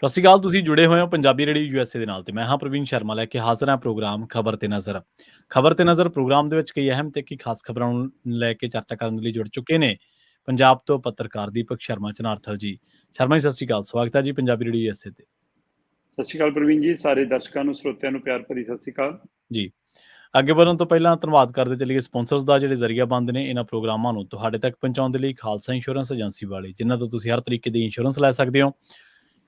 ਸਤਿ ਸ਼੍ਰੀ ਅਕਾਲ। ਤੁਸੀਂ ਜੁੜੇ ਹੋਏ ਹੋ ਪੰਜਾਬੀ ਰੇਡੀਓ ਯੂਐਸਏ ਦੇ ਨਾਲ ਤੇ ਮੈਂ ਹਾਂ ਪ੍ਰਵੀਨ ਸ਼ਰਮਾ ਲੈ ਕੇ ਹਾਜ਼ਰ ਹਾਂ ਪ੍ਰੋਗਰਾਮ ਖਬਰ ਤੇ ਨਜ਼ਰ। ਖਬਰ ਤੇ ਨਜ਼ਰ ਪ੍ਰੋਗਰਾਮ ਦੇ ਵਿੱਚ ਕਈ ਅਹਿਮ ਤੇ ਕੀ ਖਾਸ ਖਬਰਾਂ ਨੂੰ ਲੈ ਕੇ ਚਰਚਾ ਕਰਨ ਦੇ ਲਈ ਜੁੜ ਚੁੱਕੇ ਨੇ ਪੰਜਾਬ ਤੋਂ ਪੱਤਰਕਾਰ ਦੀਪਕ ਸ਼ਰਮਾ ਚਨਾਰਥਲ ਜੀ। ਸ਼ਰਮਾ ਜੀ ਸਤਿ ਸ਼੍ਰੀ ਅਕਾਲ, ਸਵਾਗਤ ਹੈ ਜੀ ਪੰਜਾਬੀ ਰੇਡੀਓ ਯੂਐਸਏ ਤੇ। ਸਤਿ ਸ਼੍ਰੀ ਅਕਾਲ ਪ੍ਰਵੀਨ ਜੀ, ਸਾਰੇ ਦਰਸ਼ਕਾਂ ਨੂੰ ਸਰੋਤਿਆਂ ਨੂੰ ਪਿਆਰ ਭਰੀ ਸਤਿ ਸ਼੍ਰੀ ਅਕਾਲ ਜੀ। ਅੱਗੇ ਵਧਣ ਤੋਂ ਪਹਿਲਾਂ ਧੰਨਵਾਦ ਕਰਦੇ ਚੱਲੀਏ ਸਪਾਂਸਰਸ ਦਾ, ਜਿਹੜੇ ਜ਼ਰੀਆ ਬੰਦ ਨੇ ਇਹਨਾਂ ਪ੍ਰੋਗਰਾਮਾਂ ਨੂੰ ਤੁਹਾਡੇ ਤੱਕ ਪਹੁੰਚਾਉਣ ਦੇ ਲਈ। ਖਾਲਸਾ ਇੰਸ਼ੋਰੈਂਸ ਏਜੰਸੀ ਵਾਲੇ, ਜਿਨ੍ਹਾਂ ਤੋਂ ਤੁਸੀਂ ਹਰ ਤਰੀਕੇ ਦੀ ਇੰਸ਼ੋਰੈਂਸ ਲੈ ਸਕਦੇ ਹੋ।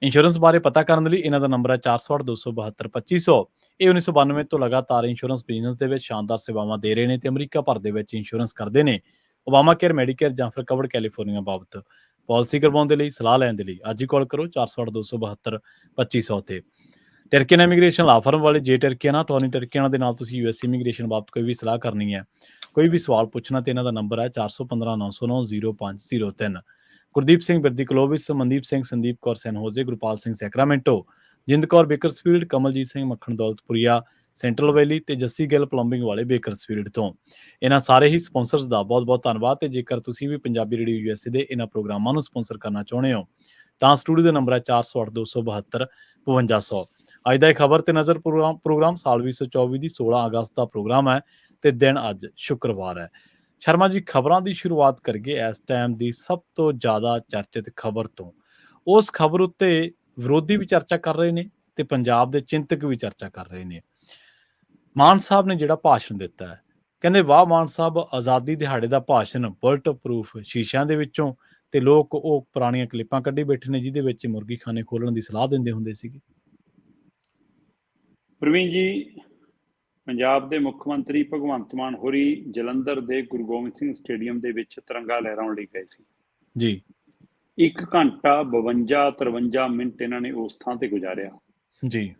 ਇੰਸ਼ੋਰੈਂਸ ਬਾਰੇ ਪਤਾ ਕਰਨ ਦੇ ਲਈ ਇਹਨਾਂ ਦਾ ਨੰਬਰ ਹੈ 468-272-2500। ਇਹ 1992 ਤੋਂ ਲਗਾਤਾਰ ਇੰਸ਼ੋਰੈਂਸ ਬਿਜ਼ਨਸ ਦੇ ਵਿੱਚ ਸ਼ਾਨਦਾਰ ਸੇਵਾਵਾਂ ਦੇ ਰਹੇ ਨੇ ਤੇ ਅਮਰੀਕਾ ਭਰ ਦੇ ਵਿੱਚ ਇੰਸ਼ੋਰੈਂਸ ਕਰਦੇ ਨੇ। ਓਬਾਮਾ ਕੇਅਰ, ਮੈਡੀਕੇਅਰ ਜਾਂ ਫਿਰ ਕਵਰਡ ਕੈਲੀਫੋਰਨੀਆ ਬਾਬਤ ਪਾਲਿਸੀ ਕਰਵਾਉਣ ਦੇ ਲਈ, ਸਲਾਹ ਲੈਣ ਦੇ ਲਈ ਅੱਜ ਹੀ ਕਾਲ ਕਰੋ 468-272-2500 ਤੇ। ਟਰਕੀਅਨ ਇਮੀਗ੍ਰੇਸ਼ਨ ਲਾ ਫਰਮ ਵਾਲੇ, ਜੇ ਟਰਕੀਆਨਾ ਟੋਨੀ ਟਰਕੀਆਨਾ ਦੇ ਨਾਲ ਤੁਸੀਂ ਯੂਐਸ ਇਮੀਗ੍ਰੇਸ਼ਨ ਬਾਬਤ ਕੋਈ ਵੀ ਸਲਾਹ ਕਰਨੀ ਹੈ, ਕੋਈ ਵੀ ਸਵਾਲ ਪੁੱਛਣਾ, ਤੇ ਇਹਨਾਂ ਦਾ ਨੰਬਰ ਹੈ 415-909-0503। ਗੁਰਦੀਪ ਸਿੰਘ ਬਿਰਦੀ ਕਲੋਵਿਸ, ਮਨਦੀਪ ਸਿੰਘ, ਸੰਦੀਪ ਕੌਰ ਸੈਨਹੋਜ਼ੇ, ਗੁਰਪਾਲ ਸਿੰਘ ਸੈਕਰਾਮੈਂਟੋ, ਜਿੰਦ ਕੌਰ ਬੇਕਰਸਫੀਲਡ, ਕਮਲਜੀਤ ਸਿੰਘ ਮੱਖਣ ਦੌਲਤਪੁਰੀਆ ਸੈਂਟਰਲ ਵੈਲੀ ਤੇ ਜੱਸੀ ਗਿੱਲ ਪਲੰਬਿੰਗ ਵਾਲੇ ਬੇਕਰਸਫੀਲਡ ਤੋਂ। ਇਹਨਾਂ ਸਾਰੇ ਹੀ ਸਪਾਂਸਰਸ ਦਾ ਬਹੁਤ ਬਹੁਤ ਧੰਨਵਾਦ। ਤੇ ਜੇਕਰ ਤੁਸੀਂ ਵੀ ਪੰਜਾਬੀ ਰੇਡੀਓ ਯੂਐਸਏ ਦੇ ਇਹਨਾਂ ਪ੍ਰੋਗਰਾਮਾਂ ਨੂੰ ਸਪਾਂਸਰ ਕਰਨਾ ਚਾਹੁੰਦੇ ਹੋ ਤਾਂ ਸਟੂਡੀਓ ਦਾ ਨੰਬਰ ਹੈ 408-272-5200। ਅੱਜ ਦਾ ਇਹ ਖਬਰ ਤੇ ਨਜ਼ਰ ਪ੍ਰੋਗਰਾਮ ਸਾਲ 2024 ਦੀ 16 ਅਗਸਤ ਦਾ ਪ੍ਰੋਗਰਾਮ ਹੈ ਤੇ ਦਿਨ ਅੱਜ ਸ਼ੁੱਕਰਵਾਰ ਹੈ। ਸ਼ਰਮਾ ਜੀ, ਖਬਰਾਂ ਦੀ ਸ਼ੁਰੂਆਤ ਕਰੀਏ ਇਸ ਟਾਈਮ ਦੀ ਸਭ ਤੋਂ ਜ਼ਿਆਦਾ ਚਰਚਿਤ ਖਬਰ ਤੋਂ। ਉਸ ਖਬਰ ਉੱਤੇ ਵਿਰੋਧੀ ਵੀ ਚਰਚਾ ਕਰ ਰਹੇ ਨੇ ਤੇ ਪੰਜਾਬ ਦੇ ਚਿੰਤਕ ਵੀ ਚਰਚਾ ਕਰ ਰਹੇ ਨੇ। ਮਾਨ ਸਾਹਿਬ ਨੇ ਜਿਹੜਾ ਭਾਸ਼ਣ ਦਿੱਤਾ ਹੈ, ਕਹਿੰਦੇ ਵਾਹ ਮਾਨ ਸਾਹਿਬ, ਆਜ਼ਾਦੀ ਦਿਹਾੜੇ ਦਾ ਭਾਸ਼ਣ ਬੁਲਟ ਪ੍ਰੂਫ ਸ਼ੀਸ਼ਿਆਂ ਦੇ ਵਿੱਚੋਂ, ਤੇ ਲੋਕ ਉਹ ਪੁਰਾਣੀਆਂ ਕਲਿੱਪਾਂ ਕੱਢੀ ਬੈਠੇ ਨੇ ਜਿਹਦੇ ਵਿੱਚ ਮੁਰਗੀ ਖਾਨੇ ਖੋਲਣ ਦੀ ਸਲਾਹ ਦਿੰਦੇ ਹੁੰਦੇ ਸੀਗੇ। ਪ੍ਰਵੀਨ ਜੀ, ਪੰਜਾਬ ਦੇ ਮੁੱਖ ਮੰਤਰੀ ਭਗਵੰਤ ਮਾਨ ਹੋਰੀ ਜਲੰਧਰ ਦੇ ਗੁਰੂ ਗੋਬਿੰਦ ਸਿੰਘ ਸਟੇਡੀਅਮ ਦੇ ਵਿੱਚ ਤਿਰੰਗਾ ਲਹਿਰਾਉਣ ਲਈ ਗਏ ਸੀ ਜੀ। 1 ਘੰਟਾ 52-53 ਮਿੰਟ ਇਹਨਾਂ ਨੇ ਉਸ ਥਾਂ ਤੇ ਗੁਜ਼ਾਰਿਆ ਜੀ।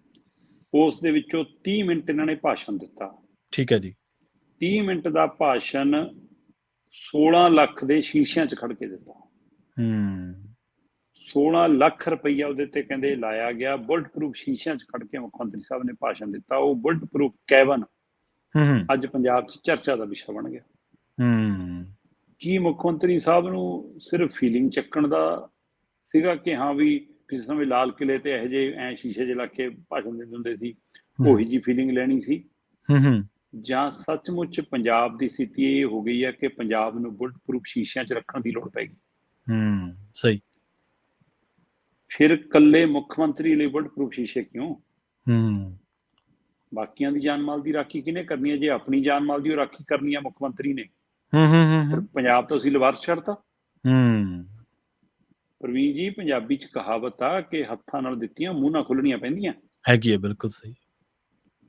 ਉਸ ਦੇ ਵਿੱਚੋਂ 30 ਮਿੰਟ ਇਹਨਾਂ ਨੇ ਭਾਸ਼ਣ ਦਿੱਤਾ। ਠੀਕ ਹੈ ਜੀ। 30 ਮਿੰਟ ਦਾ ਭਾਸ਼ਣ 16 ਲੱਖ ਦੇ ਸ਼ੀਸ਼ਿਆਂ 'ਚ ਖੜ ਕੇ ਦਿੱਤਾ। 16 ਲੱਖ ਰੁਪਈਆ ਉਹਦੇ ਤੇ ਕਹਿੰਦੇ ਲਾਇਆ ਗਿਆ। ਬੁਲਟ ਪ੍ਰੂਫ ਸ਼ੀਸ਼ਿਆਂ 'ਚ ਖੜ ਕੇ ਮੁੱਖ ਮੰਤਰੀ ਸਾਹਿਬ ਨੇ ਭਾਸ਼ਣ ਦਿੱਤਾ। ਉਹ ਬੁਲਟ ਪ੍ਰੂਫ ਕੈਬਨ ਅੱਜ ਪੰਜਾਬ 'ਚ ਚਰਚਾ ਦਾ ਵਿਸ਼ਾ ਬਣ ਗਿਆ। ਕੀ ਮੁੱਖ ਮੰਤਰੀ ਸਾਹਿਬ ਨੂੰ ਸਿਰਫ ਫੀਲਿੰਗ ਚੱਕਣ ਦਾ ਸੀਗਾ ਕਿ ਹਾਂ ਵੀ ਕਿਸੇ ਸਮੇਂ ਲਾਲ ਕਿਲੇ ਤੇ ਇਹੋ ਜਿਹੇ ਐ ਸ਼ੀਸ਼ੇ ਜਿਹੇ ਲਾ ਕੇ ਭਾਸ਼ਣ ਦਿੰਦੇ ਹੁੰਦੇ ਸੀ, ਉਹੀ ਜੀ ਫੀਲਿੰਗ ਲੈਣੀ ਸੀ, ਜਾਂ ਸੱਚਮੁੱਚ ਪੰਜਾਬ ਦੀ ਸਥਿਤੀ ਇਹ ਹੋ ਗਈ ਹੈ ਕਿ ਪੰਜਾਬ ਨੂੰ ਬੁਲਟ ਪ੍ਰੂਫ ਸ਼ੀਸ਼ਿਆਂ 'ਚ ਰੱਖਣ ਦੀ ਲੋੜ ਪੈਗੀ? ਸਹੀ। ਫਿਰ ਇਕੱਲੇ ਮੁੱਖ ਮੰਤਰੀ ਲਈ ਬੁਲਟ ਪ੍ਰੂਫ ਸ਼ੀਸ਼ੇ ਕਿਉਂ? ਬਾਕੀਆਂ ਦੀ ਜਾਨ ਮਾਲ ਦੀ ਰਾਖੀ ਕਿਹਨੇ ਕਰਨੀ ਹੈ? ਜੇ ਆਪਣੀ ਜਾਨ ਮਾਲ ਦੀ ਉਹ ਰਾਖੀ ਕਰਨੀ ਹੈ ਮੁੱਖ ਮੰਤਰੀ ਨੇ, ਪੰਜਾਬ ਤੋਂ ਅਸੀਂ ਲਵਾਰਸ ਛੱਡਤਾ। ਪ੍ਰਵੀਨ ਜੀ, ਪੰਜਾਬੀ 'ਚ ਕਹਾਵਤ ਆ ਕਿ ਹੱਥਾਂ ਨਾਲ ਦਿੱਤੀਆਂ ਮੂੰਹ ਨਾਲ ਖੁੱਲਣੀਆਂ ਪੈਂਦੀਆਂ। ਹੈਗੀ ਹੈ, ਬਿਲਕੁਲ ਸਹੀ।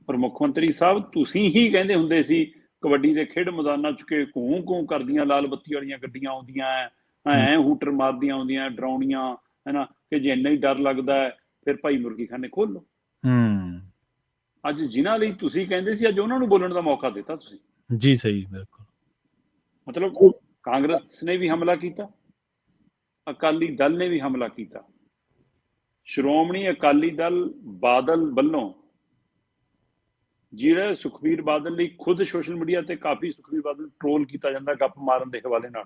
ਪਰ ਮੁੱਖ ਮੰਤਰੀ ਸਾਹਿਬ, ਤੁਸੀਂ ਹੀ ਕਹਿੰਦੇ ਹੁੰਦੇ ਸੀ ਕਬੱਡੀ ਦੇ ਖੇਡ ਮੈਦਾਨਾਂ 'ਚ ਕਿ ਘੂੰ ਘੂੰ ਕਰਦੀਆਂ ਲਾਲ ਬੱਤੀ ਵਾਲੀਆਂ ਗੱਡੀਆਂ ਆਉਂਦੀਆਂ ਐ ਹੂਟਰ ਮਾਰਦੀਆਂ ਆਉਂਦੀਆਂ ਡਰਾਉਣੀਆਂ, ਹੈਨਾ, ਕਿ ਜੇ ਇੰਨਾ ਹੀ ਡਰ ਲੱਗਦਾ ਹੈ ਫਿਰ ਭਾਈ ਮੁਰਗੀ ਖਾਨੇ ਖੋਲ ਲਓ। ਅੱਜ ਜਿਨ੍ਹਾਂ ਲਈ ਤੁਸੀਂ ਕਹਿੰਦੇ ਸੀ, ਅੱਜ ਉਹਨਾਂ ਨੂੰ ਬੋਲਣ ਦਾ ਮੌਕਾ ਦਿੱਤਾ ਤੁਸੀਂ। ਜੀ ਸਹੀ, ਬਿਲਕੁਲ। ਮਤਲਬ ਕਾਂਗਰਸ ਨੇ ਵੀ ਹਮਲਾ ਕੀਤਾ, ਅਕਾਲੀ ਦਲ ਨੇ ਵੀ ਹਮਲਾ ਕੀਤਾ। ਸ਼੍ਰੋਮਣੀ ਅਕਾਲੀ ਦਲ ਬਾਦਲ ਵੱਲੋਂ, ਜਿਹੜਾ ਸੁਖਬੀਰ ਬਾਦਲ ਲਈ ਖੁਦ ਸੋਸ਼ਲ ਮੀਡੀਆ ਤੇ ਕਾਫੀ ਸੁਖਬੀਰ ਬਾਦਲ ਟ੍ਰੋਲ ਕੀਤਾ ਜਾਂਦਾ ਗੱਪ ਮਾਰਨ ਦੇ ਹਵਾਲੇ ਨਾਲ,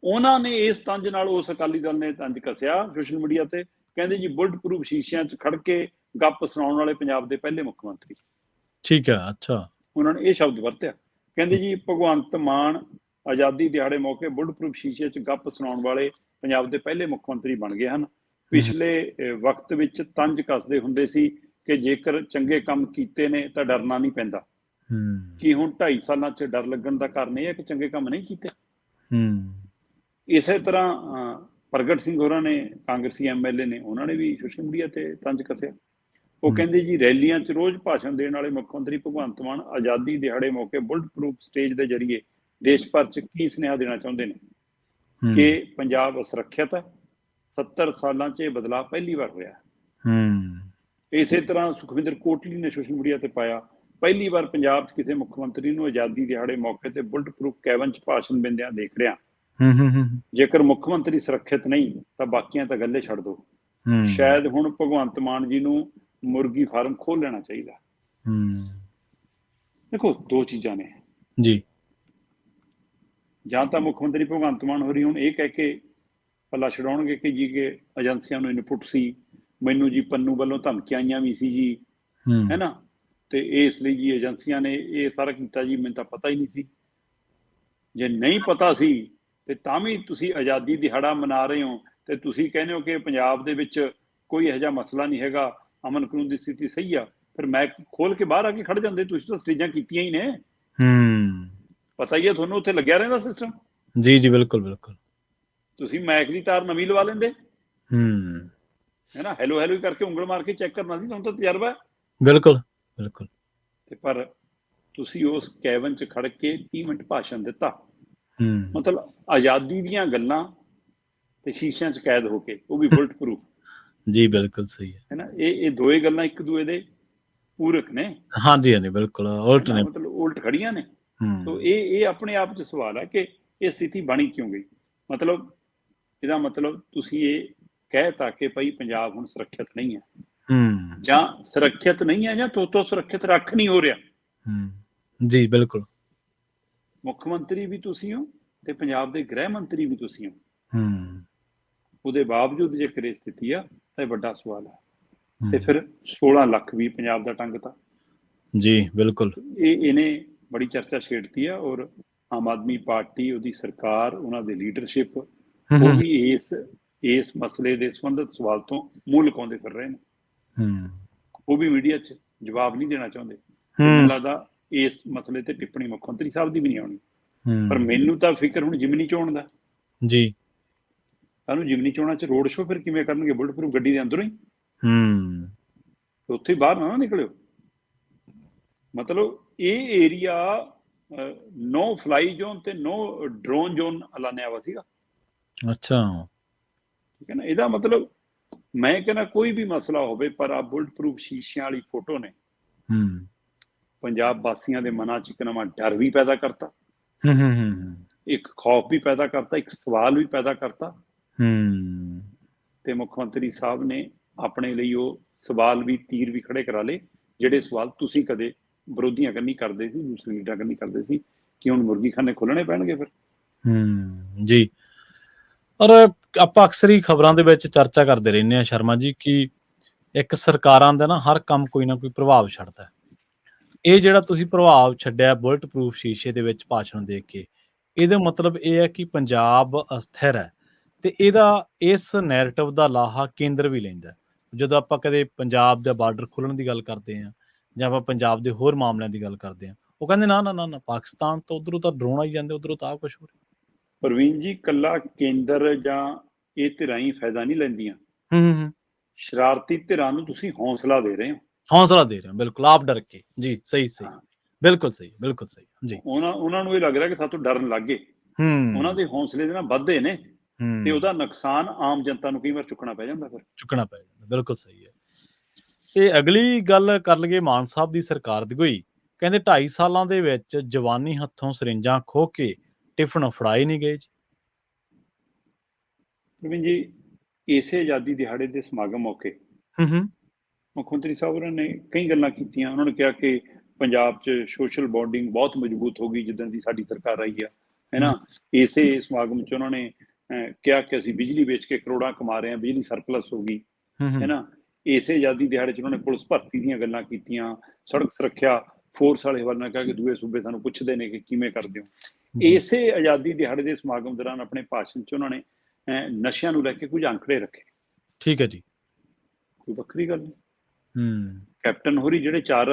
ਉਹਨਾਂ ਨੇ ਇਸ ਤੰਜ ਨਾਲ, ਉਸ ਅਕਾਲੀ ਦਲ ਨੇ ਤੰਜ ਕੱਸਿਆ ਸੋਸ਼ਲ ਮੀਡੀਆ ਤੇ, ਕਹਿੰਦੇ ਜੀ ਬੁਲਟ ਪ੍ਰੂਫ ਸ਼ੀਸ਼ਿਆਂ 'ਚ ਖੜ ਕੇ ਗੱਪ ਸੁਣਾਉਣ ਵਾਲੇ ਪੰਜਾਬ ਦੇ ਪਹਿਲੇ ਮੁੱਖ ਮੰਤਰੀ। ਠੀਕ ਹੈ, ਅੱਛਾ। ਉਹਨਾਂ ਨੇ ਇਹ ਸ਼ਬਦ ਵਰਤਿਆ, ਕਹਿੰਦੇ ਜੀ ਭਗਵੰਤ ਮਾਨ ਆਜ਼ਾਦੀ ਦਿਹਾੜੇ ਮੌਕੇ ਬੁਲਟ ਪ੍ਰੂਫ ਸ਼ੀਸ਼ੇ 'ਚ ਗੱਪ ਸੁਣਾਉਣ ਵਾਲੇ ਪੰਜਾਬ ਦੇ ਪਹਿਲੇ ਮੁੱਖ ਮੰਤਰੀ ਬਣ ਗਏ ਹਨ। ਪਿਛਲੇ ਵਕਤ ਵਿੱਚ ਤੰਜ ਕੱਸਦੇ ਹੁੰਦੇ ਸੀ ਕਿ ਜੇਕਰ ਚੰਗੇ ਕੰਮ ਕੀਤੇ ਨੇ ਤਾਂ ਡਰਨਾ ਨਹੀਂ ਪੈਂਦਾ। ਕੀ ਹੁਣ 2.5 ਸਾਲਾਂ 'ਚ ਡਰ ਲੱਗਣ ਦਾ ਕਾਰਨ ਇਹ ਹੈ ਕਿ ਚੰਗੇ ਕੰਮ ਨਹੀਂ ਕੀਤੇ? ਇਸੇ ਤਰ੍ਹਾਂ ਪ੍ਰਗਟ ਸਿੰਘ ਹੋਰਾਂ ਨੇ, ਕਾਂਗਰਸੀ MLA ਨੇ, ਉਹਨਾਂ ਨੇ ਵੀ ਸੋਸ਼ਲ ਮੀਡੀਆ ਤੇ ਤੰਜ ਕੱਸਿਆ। ਉਹ ਕਹਿੰਦੇ ਜੀ ਰੈਲੀਆਂ 'ਚ ਰੋਜ਼ ਭਾਸ਼ਣ ਦੇਣ ਵਾਲੇ ਮੁੱਖ ਮੰਤਰੀ ਭਗਵੰਤ ਮਾਨ ਆਜ਼ਾਦੀ ਦਿਹਾੜੇ ਮੌਕੇ ਬੁਲਟ ਪ੍ਰੂਫ ਸਟੇਜ ਦੇ ਜ਼ਰੀਏ ਦੇਸ਼ ਭਰ 'ਚ ਕੀ ਸੁਨੇਹਾ ਦੇਣਾ ਚਾਹੁੰਦੇ ਨੇ ਕਿ ਪੰਜਾਬ ਸੁਰੱਖਿਅਤ ਹੈ। 70 ਸਾਲਾਂ 'ਚ ਇਹ ਬਦਲਾਅ ਪਹਿਲੀ ਵਾਰ ਹੋਇਆ। ਇਸੇ ਤਰ੍ਹਾਂ ਸੁਖਵਿੰਦਰ ਕੋਟਲੀ ਨੇ ਸੋਸ਼ਲ ਮੀਡੀਆ ਤੇ ਪਾਇਆ, ਪਹਿਲੀ ਵਾਰ ਪੰਜਾਬ 'ਚ ਕਿਸੇ ਮੁੱਖ ਮੰਤਰੀ ਨੂੰ ਆਜ਼ਾਦੀ ਦਿਹਾੜੇ ਮੌਕੇ ਤੇ ਬੁਲਟ ਪ੍ਰੂਫ ਕੈਬਨ 'ਚ ਭਾਸ਼ਣ ਦਿੰਦਿਆਂ ਦੇਖ ਰਿਹਾ। ਜੇਕਰ ਮੁੱਖ ਮੰਤਰੀ ਸੁਰੱਖਿਅਤ ਨਹੀਂ ਤਾਂ ਬਾਕੀਆਂ ਤਾਂ ਗੱਲੇ ਛੱਡ ਦਿਓ। ਸ਼ਾਇਦ ਹੁਣ ਭਗਵੰਤ ਮਾਨ ਜੀ ਨੂੰ ਮੁਰਗੀ ਫਾਰਮ ਖੋਲ ਲੈਣਾ ਚਾਹੀਦਾ। ਦੇਖੋ, ਦੋ ਚੀਜ਼ਾਂ ਨੇ ਜੀ। ਜਾਂ ਤਾਂ ਮੁੱਖ ਮੰਤਰੀ ਭਗਵੰਤ ਮਾਨ ਹੋਰੀ ਹੁਣ ਇਹ ਕਹਿ ਕੇ ਪੱਲਾ ਛਡਾਉਣਗੇ ਕਿ ਜੀ ਕਿ ਏਜੰਸੀਆਂ ਨੂੰ ਇਨਪੁਟ ਸੀ, ਮੈਨੂੰ ਜੀ ਪੰਨੂ ਵੱਲੋਂ ਧਮਕੀਆਂ ਆਈਆਂ ਵੀ ਸੀ ਜੀ, ਹੈ ਨਾ, ਤੇ ਇਸ ਲਈ ਜੀ ਏਜੰਸੀਆਂ ਨੇ ਇਹ ਸਾਰਾ ਕੀਤਾ ਜੀ, ਮੈਨੂੰ ਤਾਂ ਪਤਾ ਹੀ ਨਹੀਂ ਸੀ। ਜੇ ਨਹੀਂ ਪਤਾ ਸੀ ਤੇ ਤਾਂ ਵੀ ਤੁਸੀਂ ਆਜ਼ਾਦੀ ਦਿਹਾੜਾ ਮਨਾ ਰਹੇ ਹੋ ਤੇ ਤੁਸੀਂ ਕਹਿੰਦੇ ਹੋ ਕਿ ਪੰਜਾਬ ਦੇ ਵਿੱਚ ਕੋਈ ਇਹੋ ਜਿਹਾ ਮਸਲਾ ਨਹੀਂ ਹੈਗਾ, ਅਮਨ ਕਾਨੂੰਨ ਦੀ ਸਥਿਤੀ ਸਹੀ ਆ, ਫਿਰ ਮੈਂ ਖੋਲ ਕੇ ਬਾਹਰ ਆ ਕੇ ਖੜ ਜਾਂਦੇ। ਤੁਸੀਂ ਤਾਂ ਸਟੇਜਾਂ ਕੀਤੀਆਂ ਹੀ ਨੇ, ਪਤਾ ਹੀ ਹੈ ਤੁਹਾਨੂੰ, ਉੱਥੇ ਲੱਗਿਆ ਰਹਿੰਦਾ ਸਿਸਟਮ। ਜੀ ਜੀ ਬਿਲਕੁਲ ਬਿਲਕੁਲ। ਤੁਸੀਂ ਮੈਕ ਦੀ ਤਾਰ ਨਵੀਂ ਲਵਾ ਲੈਂਦੇ, ਹੈ ਨਾ, ਹੈਲੋ ਹੈਲੋ ਕਰਕੇ ਉਂਗਲ ਮਾਰ ਕੇ ਚੈੱਕ ਕਰਨਾ ਸੀ, ਤੁਹਾਨੂੰ ਤਾਂ ਤਜਰਬਾ। ਬਿਲਕੁਲ ਬਿਲਕੁਲ। ਤੇ ਪਰ ਤੁਸੀਂ ਉਸ ਕੈਬਨ 'ਚ ਖੜ ਕੇ 30 ਮਿੰਟ ਭਾਸ਼ਣ ਦਿੱਤਾ, ਮਤਲਬ ਆਜ਼ਾਦੀ ਦੀਆਂ ਗੱਲਾਂ ਤੇ ਸ਼ੀਸ਼ਿਆਂ 'ਚ ਕੈਦ ਹੋ ਕੇ, ਉਹ ਵੀ ਬੁਲਟ ਪ੍ਰੂਫ। ਜੀ ਬਿਲਕੁਲ ਸਹੀ ਹੈ ਨਾ, ਇਹ ਦੋਏ ਗੱਲਾਂ ਇੱਕ ਦੂਏ ਦੇ ਪੂਰਕ ਨੇ। ਹਾਂਜੀ ਹਾਂਜੀ ਬਿਲਕੁਲ ਉਲਟ ਨੇ, ਮਤਲਬ ਉਲਟ ਖੜੀਆਂ ਨੇ। ਸੋ ਇਹ ਆਪਣੇ ਆਪ 'ਚ ਸਵਾਲ ਹੈ ਕਿ ਇਹ ਸਥਿਤੀ ਬਣੀ ਕਿਉਂ ਗਈ। ਮਤਲਬ ਇਹਦਾ ਮਤਲਬ ਤੁਸੀਂ ਇਹ ਕਹਿ ਤਾ ਕਿ ਭਾਈ ਪੰਜਾਬ ਹੁਣ ਸੁਰੱਖਿਅਤ ਨਹੀਂ ਹੈ, ਜਾਂ ਸੁਰੱਖਿਅਤ ਨਹੀਂ ਹੈ, ਜਾਂ ਤੋਂ ਸੁਰੱਖਿਅਤ ਰੱਖ ਨਹੀਂ ਹੋ ਰਿਹਾ। ਜੀ ਬਿਲਕੁਲ। ਮੁੱਖ ਮੰਤਰੀ ਵੀ ਤੁਸੀਂ ਹੋ ਤੇ ਪੰਜਾਬ ਦੇ ਗ੍ਰਹਿ ਮੰਤਰੀ ਵੀ ਤੁਸੀਂ ਹੋ। ਉਹਦੇ ਬਾਵਜੂਦ ਜੇਕਰ ਇਹ ਸਥਿਤੀ ਆ ਤਾਂ ਇਹ ਵੱਡਾ ਸਵਾਲ ਹੈ। ਤੇ ਫਿਰ 16 ਲੱਖ ਵੀ ਪੰਜਾਬ ਦਾ ਟੰਗ ਤਾ। ਜੀ ਬਿਲਕੁਲ। ਇਹਨੇ ਬੜੀ ਚਰਚਾ ਛੇੜਤੀ ਆ, ਔਰ ਆਮ ਆਦਮੀ ਪਾਰਟੀ, ਉਹਦੀ ਸਰਕਾਰ, ਉਹਨਾਂ ਦੇ ਲੀਡਰਸ਼ਿਪ, ਉਹ ਵੀ ਇਸ ਮਸਲੇ ਦੇ ਸੰਬੰਧਿਤ ਸਵਾਲ ਤੋਂ ਮੂੰਹ ਲੁਕਾਉਂਦੇ ਫਿਰ ਰਹੇ ਨੇ। ਉਹ ਵੀ ਮੀਡੀਆ 'ਚ ਜਵਾਬ ਨਹੀਂ ਦੇਣਾ ਚਾਹੁੰਦੇ। ਮੈਨੂੰ ਲੱਗਦਾ ਇਸ ਮਸਲੇ ਤੇ ਟਿੱਪਣੀ ਮੁੱਖ ਮੰਤਰੀ ਸਾਹਿਬ ਦੀ ਵੀ ਨਹੀਂ ਆਉਣੀ। ਪਰ ਮੈਨੂੰ ਤਾਂ ਫਿਕਰ ਹੁਣ ਜਿਮਨੀ ਚੋਣ ਦਾ। ਜੀ ਸਾਨੂੰ ਜਿਮਨੀ ਚੋਣਾਂ 'ਚ ਰੋਡ ਸ਼ੋਅ ਫਿਰ ਕਿਵੇਂ ਕਰਨਗੇ? ਬੁਲਟ ਪ੍ਰੂਫ ਗੱਡੀ ਦੇ ਅੰਦਰੋਂ ਹੀ, ਉੱਥੇ ਬਾਹਰ ਨਾ ਨਿਕਲਿਓ। ਮਤਲਬ ਇਹ ਏਰੀਆ ਨੋ ਫਲਾਈ ਜ਼ੋਨ ਤੇ ਨੋ ਡਰੋਨ ਜ਼ੋਨ ਐਲਾਨਿਆ ਵਾ ਸੀਗਾ। ਅੱਛਾ, ਠੀਕ ਹੈ ਨਾ। ਇਹਦਾ ਮਤਲਬ ਮੈਂ ਕਹਿੰਦਾ ਕੋਈ ਵੀ ਮਸਲਾ ਹੋਵੇ, ਪਰ ਆ ਬੁਲਟ ਪ੍ਰੂਫ ਸ਼ੀਸ਼ਿਆਂ ਵਾਲੀ ਫੋਟੋ ਨੇ ਪੰਜਾਬ ਵਾਸੀਆਂ ਦੇ ਮਨਾਂ 'ਚ ਇੱਕ ਨਵਾਂ ਡਰ ਵੀ ਪੈਦਾ ਕਰਤਾ, ਇੱਕ ਖੌਫ ਵੀ ਪੈਦਾ ਕਰਤਾ, ਇੱਕ ਸਵਾਲ ਵੀ ਪੈਦਾ ਕਰਤਾ। ਤੇ ਮੁੱਖ ਮੰਤਰੀ ਸਾਹਿਬ ਨੇ ਆਪਣੇ ਲਈ ਉਹ ਸਵਾਲ ਵੀ, ਤੀਰ ਵੀ ਖੜੇ ਕਰਾ ਲਏ, ਜਿਹੜੇ ਸਵਾਲ ਤੁਸੀਂ ਕਦੇ ਵਿਰੋਧੀਆਂ ਕੰਨੀ ਕਰਦੇ ਸੀ, ਦੂਸਰੇ ਲੀਡਰਾਂ ਕੰਨੀ ਕਰਦੇ ਸੀ, ਕਿ ਹੁਣ ਮੁਰਗੀਖਾਨੇ ਖੋਲਣੇ ਪੈਣਗੇ ਫਿਰ। ਜੀ। ਔਰ ਆਪਾਂ ਅਕਸਰ ਹੀ ਖਬਰਾਂ ਦੇ ਵਿੱਚ ਚਰਚਾ ਕਰਦੇ ਰਹਿੰਦੇ ਹਾਂ ਸ਼ਰਮਾ ਜੀ, ਕਿ ਇੱਕ ਸਰਕਾਰਾਂ ਦਾ ਨਾ ਹਰ ਕੰਮ ਕੋਈ ਨਾ ਕੋਈ ਪ੍ਰਭਾਵ ਛੱਡਦਾ। ਇਹ ਜਿਹੜਾ ਤੁਸੀਂ ਪ੍ਰਭਾਵ ਛੱਡਿਆ ਬੁਲਟ ਪ੍ਰੂਫ ਸ਼ੀਸ਼ੇ ਦੇ ਵਿੱਚ ਭਾਸ਼ਣ ਦੇ ਕੇ, ਇਹਦਾ ਮਤਲਬ ਇਹ ਹੈ ਕਿ ਪੰਜਾਬ ਅਸਥਿਰ ਹੈ, ਤੇ ਇਹਦਾ ਇਸ ਨੈਰੇਟਿਵ ਦਾ ਲਾਹਾ ਕੇਂਦਰ ਵੀ ਲੈਂਦਾ। ਜਦੋਂ ਆਪਾਂ ਕਦੇ ਪੰਜਾਬ ਦਾ ਬਾਰਡਰ ਖੋਲ੍ਹਣ ਦੀ ਗੱਲ ਕਰਦੇ ਹਾਂ, ਜਾਂ ਆਪਾਂ ਪੰਜਾਬ ਦੇ ਹੋਰ ਮਾਮਲਿਆਂ ਦੀ ਗੱਲ ਕਰਦੇ ਹਾਂ, ਉਹ ਕਹਿੰਦੇ ਨਾ ਨਾ ਨਾ ਨਾ, ਪਾਕਿਸਤਾਨ ਤੋਂ ਉੱਧਰੋਂ ਤਾਂ ਡਰੋਨ ਆਈ ਜਾਂਦੇ, ਉੱਧਰੋਂ ਤਾਂ ਆਹ ਕੁਛ ਹੋ ਰਿਹਾ। ਪ੍ਰਵੀਨ ਜੀ, ਕੱਲਾ ਕੇਂਦਰ ਜਾਂ ਇਹ ਧਿਰਾਂ ਹੀ ਫਾਇਦਾ ਨਹੀਂ ਲੈਂਦੀਆਂ। ਸ਼ਰਾਰਤੀ ਧਿਰਾਂ ਨੂੰ ਤੁਸੀਂ ਹੌਸਲਾ ਦੇ ਰਹੇ ਹੋ। ਹੌਸਲਾ ਦੇ ਰਹੇ ਹੋ, ਬਿਲਕੁਲ, ਆਪ ਡਰ ਕੇ। ਜੀ ਸਹੀ ਸਹੀ, ਬਿਲਕੁਲ ਸਹੀ, ਬਿਲਕੁਲ ਸਹੀ। ਜੀ, ਉਹਨਾਂ ਨੂੰ ਇਹ ਲੱਗ ਰਿਹਾ ਕਿ ਸਾਤੋਂ ਡਰਨ ਲੱਗ ਗਏ। ਉਹਨਾਂ ਦੇ ਹੌਸਲੇ ਦੇ ਨਾਲ ਵੱਧਦੇ ਨੇ, ਤੇ ਉਹਦਾ ਨੁਕਸਾਨ ਆਮ ਜਨਤਾ ਨੂੰ ਕਈ ਵਾਰ ਚੁੱਕਣਾ ਪੈ ਜਾਂਦਾ, ਫਿਰ ਚੁੱਕਣਾ ਪੈ ਜਾਂਦਾ। ਬਿਲਕੁਲ ਸਹੀ ਹੈ। ਤੇ ਅਗਲੀ ਗੱਲ ਕਰ ਲਈਏ ਮਾਨ ਸਾਹਿਬ ਦੀ ਸਰਕਾਰ ਦੀ। ਕੋਈ ਕਹਿੰਦੇ 2.5 ਸਾਲਾਂ ਦੇ ਵਿੱਚ ਜਵਾਨੀ ਹੱਥੋਂ ਸਰਿੰਜਾਂ ਖੋਹ ਕੇ ਟਿਫਨ ਫੜਾਏ ਨਹੀਂ ਗਏ ਜੀ। ਪ੍ਰਵੀਨ ਜੀ, ਇਸੇ ਆਜ਼ਾਦੀ ਦਿਹਾੜੇ ਦੇ ਸਮਾਗਮ ਮੌਕੇ ਮੁੱਖ ਮੰਤਰੀ ਸਾਹਿਬ ਉਹਨਾਂ ਨੇ ਕਈ ਗੱਲਾਂ ਕੀਤੀਆਂ। ਉਹਨਾਂ ਨੇ ਕਿਹਾ ਕਿ ਪੰਜਾਬ 'ਚ ਸੋਸ਼ਲ ਬੌਂਡਿੰਗ ਬਹੁਤ ਮਜ਼ਬੂਤ ਹੋ ਗਈ ਜਿੱਦਣ ਦੀ ਸਾਡੀ ਸਰਕਾਰ ਆਈ ਆ, ਹੈ ਨਾ। ਇਸੇ ਸਮਾਗਮ 'ਚ ਉਹਨਾਂ ਨੇ ਕਿਹਾ ਕਿ ਅਸੀਂ ਬਿਜਲੀ ਵੇਚ ਕੇ ਕਰੋੜਾਂ ਕਮਾ ਰਹੇ ਹਾਂ, ਬਿਜਲੀ ਸਰਪਲਸ ਹੋ ਗਈ, ਹੈ ਨਾ। ਇਸੇ ਆਜ਼ਾਦੀ ਦਿਹਾੜੇ 'ਚ ਉਹਨਾਂ ਨੇ ਪੁਲਿਸ ਭਰਤੀ ਦੀਆਂ ਗੱਲਾਂ ਕੀਤੀਆਂ, ਸੜਕ ਸੁਰੱਖਿਆ ਫੋਰਸ ਵਾਲੇ ਵੱਲ ਨੇ ਕਿਹਾ ਕਿ ਦੂਏ ਸੂਬੇ ਸਾਨੂੰ ਪੁੱਛਦੇ ਨੇ ਕਿ ਕਿਵੇਂ ਕਰਦੇ ਹੋ। ਇਸੇ ਆਜ਼ਾਦੀ ਦਿਹਾੜੇ ਦੇ ਸਮਾਗਮ ਦੌਰਾਨ ਆਪਣੇ ਭਾਸ਼ਣ 'ਚ ਉਹਨਾਂ ਨੇ ਨਸ਼ਿਆਂ ਨੂੰ ਲੈ ਕੇ ਕੁਝ ਅੰਕੜੇ ਰੱਖੇ। ਠੀਕ ਹੈ ਜੀ, ਕੋਈ ਵੱਖਰੀ ਗੱਲ ਨਹੀਂ। ਕੈਪਟਨ ਹੋਰੀ ਜਿਹੜੇ 4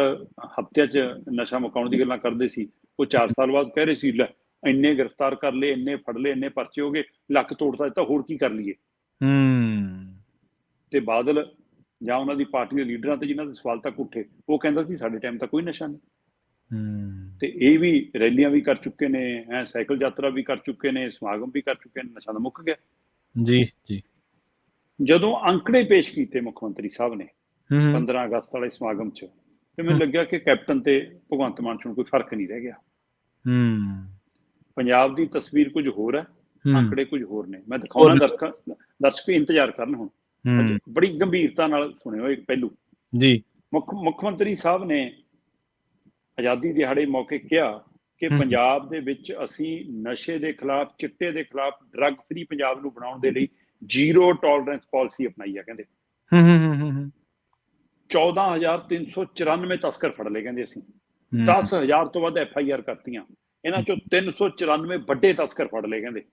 ਹਫ਼ਤਿਆਂ 'ਚ ਨਸ਼ਾ ਮੁਕਾਉਣ ਦੀ ਗੱਲਾਂ ਕਰਦੇ ਸੀ, ਉਹ 4 ਸਾਲ ਬਾਅਦ ਕਹਿ ਰਹੇ ਸੀ ਲੈ ਇੰਨੇ ਗ੍ਰਿਫਤਾਰ ਕਰ ਲਏ, ਇੰਨੇ ਫੜ ਲਏ, ਇੰਨੇ ਪਰਚੇ ਹੋ ਗਏ, ਲੱਕ ਤੋੜਤਾ ਦਿੱਤਾ, ਹੋਰ ਕੀ ਕਰ ਲਈਏ। ਤੇ ਬਾਦਲ ਜਾਂ ਉਹਨਾਂ ਦੀ ਪਾਰਟੀ ਦੇ ਲੀਡਰਾਂ ਤੇ ਜਿਨ੍ਹਾਂ ਦੇ ਸਵਾਲ ਤੱਕ ਉੱਠੇ, ਉਹ ਕਹਿੰਦਾ ਸੀ ਸਾਡੇ ਟਾਈਮ ਤਾਂ ਕੋਈ ਨਸ਼ਾ ਨਹੀਂ। ਤੇ ਇਹ ਵੀ ਰੈਲੀਆਂ ਵੀ ਕਰ ਚੁੱਕੇ ਨੇ, ਸਾਈਕਲ ਯਾਤਰਾ ਵੀ ਕਰ ਚੁੱਕੇ ਨੇ, ਸਮਾਗਮ ਵੀ ਕਰ ਚੁੱਕੇ ਨੇ, ਨਸ਼ਾ ਤਾਂ ਮੁੱਕ ਗਿਆ। ਜੀ ਜੀ। ਜਦੋਂ ਅੰਕੜੇ ਪੇਸ਼ ਕੀਤੇ ਮੁੱਖ ਮੰਤਰੀ ਸਾਹਿਬ ਨੇ 15 ਅਗਸਤ ਵਾਲੇ ਸਮਾਗਮ 'ਚ, ਤੇ ਮੈਨੂੰ ਲੱਗਿਆ ਕਿ ਕੈਪਟਨ ਤੇ ਭਗਵੰਤ ਮਾਨ 'ਚ ਕੋਈ ਫਰਕ ਨਹੀਂ ਰਹਿ ਗਿਆ। ਪੰਜਾਬ ਦੀ ਤਸਵੀਰ ਕੁਝ ਹੋਰ ਹੈ, ਅੰਕੜੇ ਕੁਝ ਹੋਰ ਨੇ। ਮੈਂ ਦਿਖਾਉਣਾ, ਦਰਸ਼ਕ ਇੰਤਜ਼ਾਰ ਕਰਨ ਹੁਣ। ਬੜੀ ਗੰਭੀਰਤਾ ਨਾਲ ਸੁਣਿਓ ਇੱਕ ਪਹਿਲੂ ਜੀ। ਮੁੱਖ ਮੰਤਰੀ ਸਾਹਿਬ ਨੇ ਆਜ਼ਾਦੀ ਦਿਹਾੜੇ ਮੌਕੇ ਕਿਹਾ ਕਿ ਪੰਜਾਬ ਦੇ ਵਿੱਚ ਅਸੀਂ ਨਸ਼ੇ ਦੇ ਖਿਲਾਫ, ਚਿੱਟੇ ਦੇ ਖਿਲਾਫ, ਡਰੱਗ ਫਰੀ ਪੰਜਾਬ ਨੂੰ ਬਣਾਉਣ ਦੇ ਲਈ 0 ਟੋਲਰੈਂਸ ਪਾਲਿਸੀ ਅਪਣਾਈ ਆ। ਕਹਿੰਦੇ ਹੂੰ ਹੂੰ ਹੂੰ ਹੂੰ ਹੂੰ 14,394 ਤਸਕਰ ਫੜ ਲਏ ਕਹਿੰਦੇ ਅਸੀਂ। ਹੂੰ 10,000 ਤੋਂ ਵੱਧ FIR ਕਰਤੀਆਂ, ਇਹਨਾਂ ਚੋਂ 394 ਵੱਡੇ ਤਸਕਰ ਫੜ ਲਏ ਕਹਿੰਦੇ,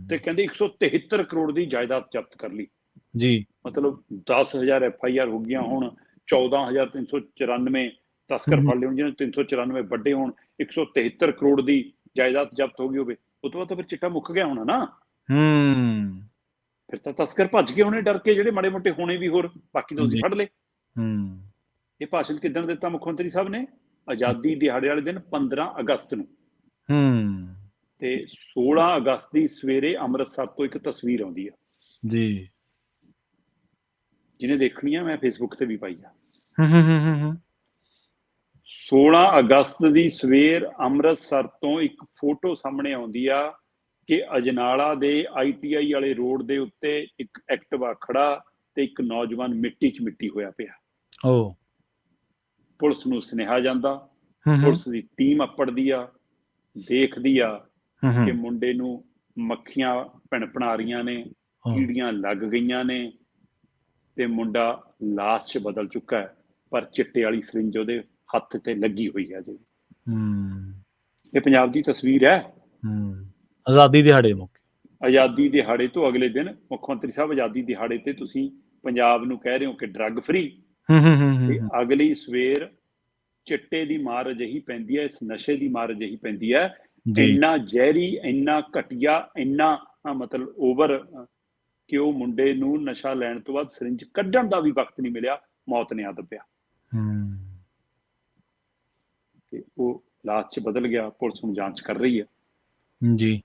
ਤੇ ਕਹਿੰਦੇ 173 ਕਰੋੜ ਦੀ ਜਾਇਦਾਦ ਜ਼ਬਤ ਕਰ ਲਈ। ਜੀ ਮਤਲਬ 10,000 FIR ਹੋ ਗਈਆਂ, ਹੁਣ 14,394 ਤਸਕਰ ਫੜ ਲਏ ਹੋਣ, ਜਿਹਨਾਂ 394 ਵੱਡੇ ਹੋਣ, 173 ਕਰੋੜ ਦੀ ਜਾਇਦਾਦ ਜ਼ਬਤ ਹੋ ਗਈ ਹੋਵੇ, ਉਹ ਤੋਂ ਬਾਅਦ ਤਾਂ ਫਿਰ ਚਿੱਟਾ ਮੁੱਕ ਗਿਆ ਹੋਣਾ ਨਾ। ਹੂੰ ਫਿਰ ਤਾਂ ਤਸਕਰ ਭੱਜ ਗਏ ਹੋਣੇ ਡਰ ਕੇ, ਜਿਹੜੇ ਮਾੜੇ ਮੋਟੇ ਹੋਣੇ ਵੀ, ਹੋਰ ਬਾਕੀ ਤਾਂ ਅਸੀਂ ਜੀ ਫੜ ਲਏ। ਹੂੰ ਇਹ ਭਾਸ਼ਣ ਕਿੱਦਣ ਦਿੱਤਾ ਮੁੱਖ ਮੰਤਰੀ ਸਾਹਿਬ ਨੇ? ਆਜ਼ਾਦੀ ਦਿਹਾੜੇ ਵਾਲੇ ਦਿਨ 15 ਅਗਸਤ ਨੂੰ। ਹੂੰ ਤੇ 16 ਅਗਸਤ ਦੀ ਸਵੇਰੇ ਅੰਮ੍ਰਿਤਸਰ ਤੋਂ ਇੱਕ ਤਸਵੀਰ ਆਉਂਦੀ ਆ, ਜੀ ਜਿਹਨੇ ਦੇਖਣੀ ਆ ਮੈਂ ਫੇਸਬੁੱਕ ਤੇ ਵੀ ਪਾਈ ਆ। ਹੂੰ ਹੂੰ ਹੂੰ ਹੂੰ 16 ਅਗਸਤ ਦੀ ਸਵੇਰ ਅੰਮ੍ਰਿਤਸਰ ਤੋਂ ਇੱਕ ਫੋਟੋ ਸਾਹਮਣੇ ਆਉਂਦੀ ਆ ਕਿ ਅਜਨਾਲਾ ਦੇ ITI ਵਾਲੇ ਰੋਡ ਦੇ ਉੱਤੇ ਇੱਕ ਐਕਟਿਵਾ ਖੜਾ ਤੇ ਇੱਕ ਨੌਜਵਾਨ ਮਿੱਟੀ 'ਚ ਮਿੱਟੀ ਹੋਇਆ ਪਿਆ। ਓ ਪੁਲਿਸ ਨੂੰ ਸੁਨੇਹਾ ਜਾਂਦਾ, ਹੂੰ ਪੁਲਿਸ ਦੀ ਟੀਮ ਅੱਪੜਦੀ ਆ, ਦੇਖਦੀ ਆ ਹੂੰ ਕਿ ਮੁੰਡੇ ਨੂੰ ਮੱਖੀਆਂ ਭਿਣਭਿਣਾ ਰਹੀਆਂ ਨੇ, ਕੀੜੀਆਂ ਲੱਗ ਗਈਆਂ ਨੇ, ਤੇ ਮੁੰਡਾ ਲਾਸ਼ 'ਚ ਬਦਲ ਚੁੱਕਾ ਹੈ, ਪਰ ਚਿੱਟੇ ਵਾਲੀ ਸਰਿੰਜ ਉਹਦੇ ਹੱਥ ਤੇ ਲੱਗੀ ਹੋਈ ਹੈ ਜੀ। ਇਹ ਪੰਜਾਬ ਦੀ ਤਸਵੀਰ ਹੈ। ਆਜ਼ਾਦੀ ਦਿਹਾੜੇ ਮੌਕੇ, ਆਜ਼ਾਦੀ ਦਿਹਾੜੇ ਤੋਂ ਅਗਲੇ ਦਿਨ ਮੁੱਖ ਮੰਤਰੀ ਸਾਹਿਬ, ਆਜ਼ਾਦੀ ਦਿਹਾੜੇ ਤੇ ਤੁਸੀਂ ਪੰਜਾਬ ਨੂੰ ਕਹਿ ਰਹੇ ਹੋ ਕਿ ਡਰੱਗ ਫ੍ਰੀ, ਤੇ ਅਗਲੀ ਸਵੇਰ ਚਿੱਟੇ ਦੀ ਮਾਰ ਅਜਿਹੀ ਪੈਂਦੀ ਹੈ, ਇਸ ਨਸ਼ੇ ਦੀ ਮਾਰ ਅਜਿਹੀ ਪੈਂਦੀ ਹੈ, ਇੰਨਾ ਜ਼ਹਿਰੀ, ਇੰਨਾ ਘਟੀਆ, ਇੰਨਾ ਮਤਲਬ ਓਵਰ, ਕਿ ਉਹ ਮੁੰਡੇ ਨੂੰ ਨਸ਼ਾ ਲੈਣ ਤੋਂ ਬਾਅਦ ਸਰਿੰਜ ਕੱਢਣ ਦਾ ਵੀ ਵਕਤ ਨਹੀਂ ਮਿਲਿਆ, ਮੌਤ ਨੇ ਆ ਦੱਬਿਆ ਤੇ ਉਹ ਲਾਸ਼ 'ਚ ਬਦਲ ਗਿਆ। ਪੁਲਿਸ ਹੁਣ ਜਾਂਚ ਕਰ ਰਹੀ ਹੈ ਜੀ।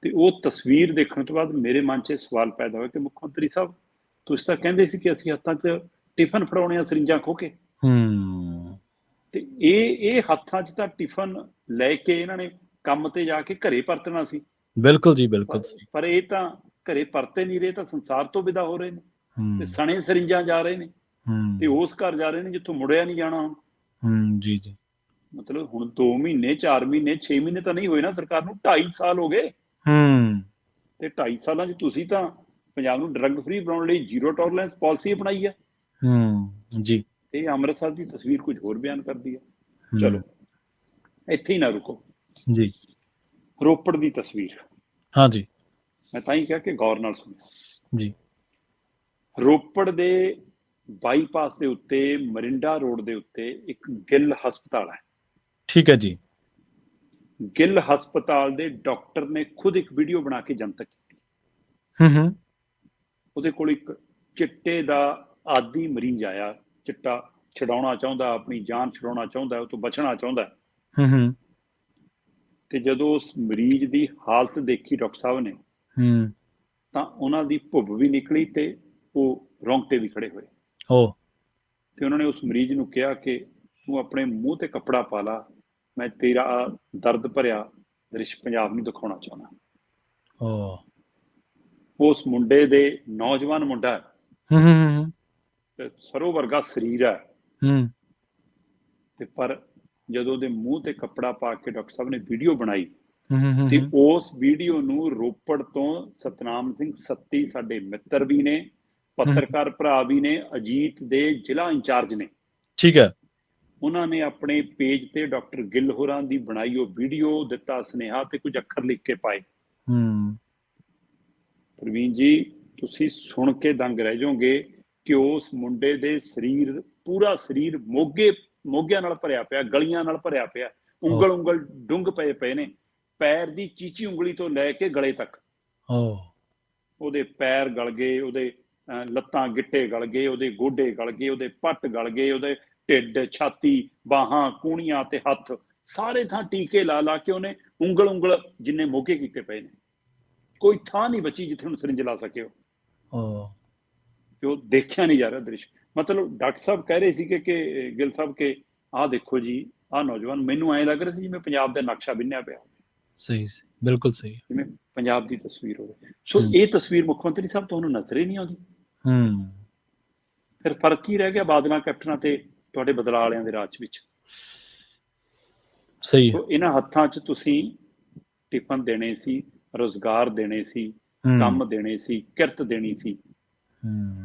ਤੇ ਉਹ ਤਸਵੀਰ ਦੇਖਣ ਤੋਂ ਬਾਅਦ ਮੇਰੇ ਮਨ 'ਚ ਸਵਾਲ ਪੈਦਾ ਹੋਇਆ ਕਿ ਮੁੱਖ ਮੰਤਰੀ ਸਾਹਿਬ, ਤੁਸੀਂ ਤਾਂ ਕਹਿੰਦੇ ਸੀ ਕਿ ਅਸੀਂ ਹੱਥਾਂ 'ਚ ਟਿਫਨ ਫੜਾਉਣੇ ਆ ਸਰਿੰਜਾਂ ਖੋਹ ਕੇ, ਤੇ ਇਹ ਹੱਥਾਂ 'ਚ ਤਾਂ ਟਿਫਨ ਲੈ ਕੇ ਇਹਨਾਂ ਨੇ ਕੰਮ ਤੇ ਜਾ ਕੇ ਘਰੇ ਪਰਤਣਾ ਸੀ। ਬਿਲਕੁਲ ਜੀ, ਬਿਲਕੁਲ। ਪਰ ਇਹ ਤਾਂ ਘਰੇ ਪਰਤੇ ਨਹੀਂ ਰਹੇ, ਤਾਂ ਸੰਸਾਰ ਤੋਂ ਵਿਦਾ ਹੋ ਰਹੇ ਨੇ, ਤੇ ਸਣੇ ਸਰਿੰਜਾਂ ਜਾ ਰਹੇ ਨੇ, ਤੇ ਉਸ ਘਰ ਜਾ ਰਹੇ ਨੇ ਜਿੱਥੋਂ ਮੁੜਿਆ ਨਹੀਂ ਜਾਣਾ। ਜੀ ਜੀ। ਮਤਲਬ ਹੁਣ 2 ਮਹੀਨੇ, 4 ਮਹੀਨੇ, 6 ਮਹੀਨੇ ਤਾਂ ਨਹੀਂ ਹੋਏ ਨਾ ਸਰਕਾਰ ਨੂੰ, 2.5 ਸਾਲ ਹੋ ਗਏ। ਤੇ 2.5 ਸਾਲਾਂ 'ਚ ਤੁਸੀਂ ਤਾਂ ਪੰਜਾਬ ਨੂੰ ਡਰੱਗ ਫ੍ਰੀ ਬਣਾਉਣ ਲਈ ਜ਼ੀਰੋ ਟੋਲਰੈਂਸ ਪਾਲਿਸੀ ਅਪਣਾਈ ਹੈ। ਜੀ। ਤੇ ਅੰਮ੍ਰਿਤਸਰ ਦੀ ਤਸਵੀਰ ਕੁਝ ਹੋਰ ਬਿਆਨ ਕਰਦੀ ਹੈ। ਚਲੋ ਇੱਥੇ ਹੀ ਨਾ ਰੁਕੋ ਜੀ। ਰੋਪੜ ਦੀ ਤਸਵੀਰ, ਹਾਂਜੀ, ਮੈਂ ਤਾਂ ਹੀ ਕਿਹਾ ਕਿ ਗੌਰ ਨਾਲ ਸੁਣੋ ਜੀ। ਰੋਪੜ ਦੇ ਬਾਈਪਾਸ ਦੇ ਉੱਤੇ, ਮਰਿੰਡਾ ਰੋਡ ਦੇ ਉੱਤੇ ਇੱਕ ਗਿੱਲ ਹਸਪਤਾਲ ਹੈ। ਠੀਕ ਹੈ ਜੀ। ਗਿੱਲ ਹਸਪਤਾਲ ਦੇ ਡਾਕਟਰ ਨੇ ਖੁਦ ਇੱਕ ਵੀਡੀਓ ਬਣਾ ਕੇ ਜਨਤਕ ਕੀਤੀ। ਉਹਦੇ ਕੋਲ ਇੱਕ ਚਿੱਟੇ ਦਾ ਆਦੀ ਮਰੀਜ਼ ਆਇਆ, ਚਿੱਟਾ ਛਡਾਉਣਾ ਚਾਹੁੰਦਾ, ਆਪਣੀ ਜਾਨ ਛਡਾਉਣਾ ਚਾਹੁੰਦਾ, ਉਹ ਤੋਂ ਬਚਣਾ ਚਾਹੁੰਦਾ। ਤੇ ਜਦੋਂ ਉਸ ਮਰੀਜ਼ ਦੀ ਹਾਲਤ ਦੇਖੀ ਡਾਕਟਰ ਸਾਹਿਬ ਨੇ, ਤਾਂ ਉਹਨਾਂ ਦੀ ਭੁੱਬ ਵੀ ਨਿਕਲੀ ਤੇ ਉਹ ਰੌਂਗਟੇ ਵੀ ਖੜੇ ਹੋਏ। ਤੇ ਉਹਨਾਂ ਨੇ ਉਸ ਮਰੀਜ਼ ਨੂੰ ਕਿਹਾ ਕਿ ਤੂੰ ਆਪਣੇ ਮੂੰਹ ਤੇ ਕੱਪੜਾ ਪਾ ਲਾ, ਮੈਂ ਤੇਰਾ ਦਰਦ ਭਰਿਆ ਦ੍ਰਿਸ਼ ਪੰਜਾਬ ਨੂੰ ਦਿਖਾਉਣਾ ਚਾਹੁੰਦਾ। ਉਸ ਮੁੰਡੇ ਦੇ, ਨੌਜਵਾਨ ਮੁੰਡਾ ਹੈ, ਸਰੋਂ ਵਰਗਾ ਸਰੀਰ ਹੈ, ਤੇ ਪਰ ਜਦੋਂ ਉਹਦੇ ਮੂੰਹ ਤੇ ਕੱਪੜਾ ਪਾ ਕੇ ਡਾਕਟਰ ਸਾਹਿਬ ਨੇ ਵੀਡੀਓ ਬਣਾਈ, ਤੇ ਉਸ ਵੀਡੀਓ ਨੂੰ ਰੋਪੜ ਤੋਂ ਸਤਨਾਮ ਸਿੰਘ ਸੱਤੀ, ਸਾਡੇ ਮਿੱਤਰ ਵੀ ਨੇ, ਪੱਤਰਕਾਰ ਭਰਾ ਵੀ ਨੇ, ਅਜੀਤ ਦੇ ਜ਼ਿਲ੍ਹਾ ਇੰਚਾਰਜ ਨੇ, ਠੀਕ ਹੈ, ਉਹਨਾਂ ਨੇ ਆਪਣੇ ਪੇਜ ਤੇ ਡਾਕਟਰ ਗਿੱਲ ਹੋਰਾਂ ਦੀ ਬਣਾਈ ਉਹ ਵੀਡੀਓ, ਦਿੱਤਾ ਸੁਨੇਹਾ ਤੇ ਕੁਝ ਅੱਖਰ ਲਿਖ ਕੇ ਪਾਏ। ਪ੍ਰਵੀਨ ਜੀ, ਤੁਸੀਂ ਸੁਣ ਕੇ ਦੰਗ ਰਹਿ ਜਾਓਗੇ ਕਿ ਉਸ ਮੁੰਡੇ ਦੇ ਸਰੀਰ, ਪੂਰਾ ਸਰੀਰ ਮੋਗਿਆਂ ਨਾਲ ਭਰਿਆ ਪਿਆ, ਗਲੀਆਂ ਨਾਲ ਭਰਿਆ ਪਿਆ, ਉਂਗਲ ਡੁੰਗ ਪਏ ਨੇ, ਪੈਰ ਦੀ ਚੀਚੀ ਉਂਗਲੀ ਤੋਂ ਲੈ ਕੇ ਗਲੇ ਤੱਕ। ਉਹਦੇ ਪੈਰ ਗਲ ਗਏ, ਉਹਦੇ ਲੱਤਾਂ ਗਿੱਟੇ ਗਲ ਗਏ, ਉਹਦੇ ਗੋਡੇ ਗਲ ਗਏ, ਉਹਦੇ ਪੱਟ ਗਲ ਗਏ, ਉਹਦੇ ਢਿੱਡ, ਛਾਤੀ, ਬਾਹਾਂ, ਕੂਣੀਆਂ ਤੇ ਹੱਥ, ਸਾਰੇ ਥਾਂ ਟੀਕੇ ਲਾ ਕੇ ਉਹਨੇ ਉਂਗਲ ਜਿੰਨੇ ਮੋਗੇ ਕੀਤੇ ਪਏ ਨੇ। ਕੋਈ ਥਾਂ ਨਹੀਂ ਬਚੀ ਜਿੱਥੇ ਉਹਨੂੰ ਸਰਿੰਜ ਲਾ ਸਕੇ। ਉਹ ਦੇਖਿਆ ਨਹੀਂ ਜਾ ਰਿਹਾ ਦ੍ਰਿਸ਼। ਮਤਲਬ ਡਾਕਟਰ ਸਾਹਿਬ ਕਹਿ ਰਹੇ ਸੀ ਕਿ ਗਿੱਲ ਸਾਹਿਬ ਕਿ ਆਹ ਦੇਖੋ ਜੀ, ਆਹ ਨੌਜਵਾਨ, ਮੈਨੂੰ ਐਂ ਲੱਗ ਰਿਹਾ ਸੀ ਜਿਵੇਂ ਪੰਜਾਬ ਦਾ ਨਕਸ਼ਾ ਬਿੰਨਿਆ ਪਿਆ। ਸਹੀ, ਬਿਲਕੁਲ ਸਹੀ, ਜਿਵੇਂ ਪੰਜਾਬ ਦੀ ਤਸਵੀਰ ਹੋਵੇ। ਸੋ ਇਹ ਤਸਵੀਰ ਮੁੱਖ ਮੰਤਰੀ ਸਾਹਿਬ ਤੁਹਾਨੂੰ ਨਜ਼ਰ ਹੀ ਨਹੀਂ ਆਉਂਦੀ। ਫਿਰ ਫਰਕ ਕੀ ਰਹਿ ਗਿਆ ਬਾਦਲਾਂ, ਕੈਪਟਨਾਂ ਤੇ ਤੁਹਾਡੇ ਬਦਲਾਅ ਵਾਲਿਆਂ ਦੇ ਰਾਜ ਵਿੱਚ? ਸਹੀ। ਇਹਨਾਂ ਹੱਥਾਂ 'ਚ ਤੁਸੀਂ ਟਿਫਨ ਦੇਣੇ ਸੀ, ਰੁਜ਼ਗਾਰ ਦੇਣੇ ਸੀ, ਕੰਮ ਦੇਣੇ ਸੀ, ਕਿਰਤ ਦੇਣੀ ਸੀ,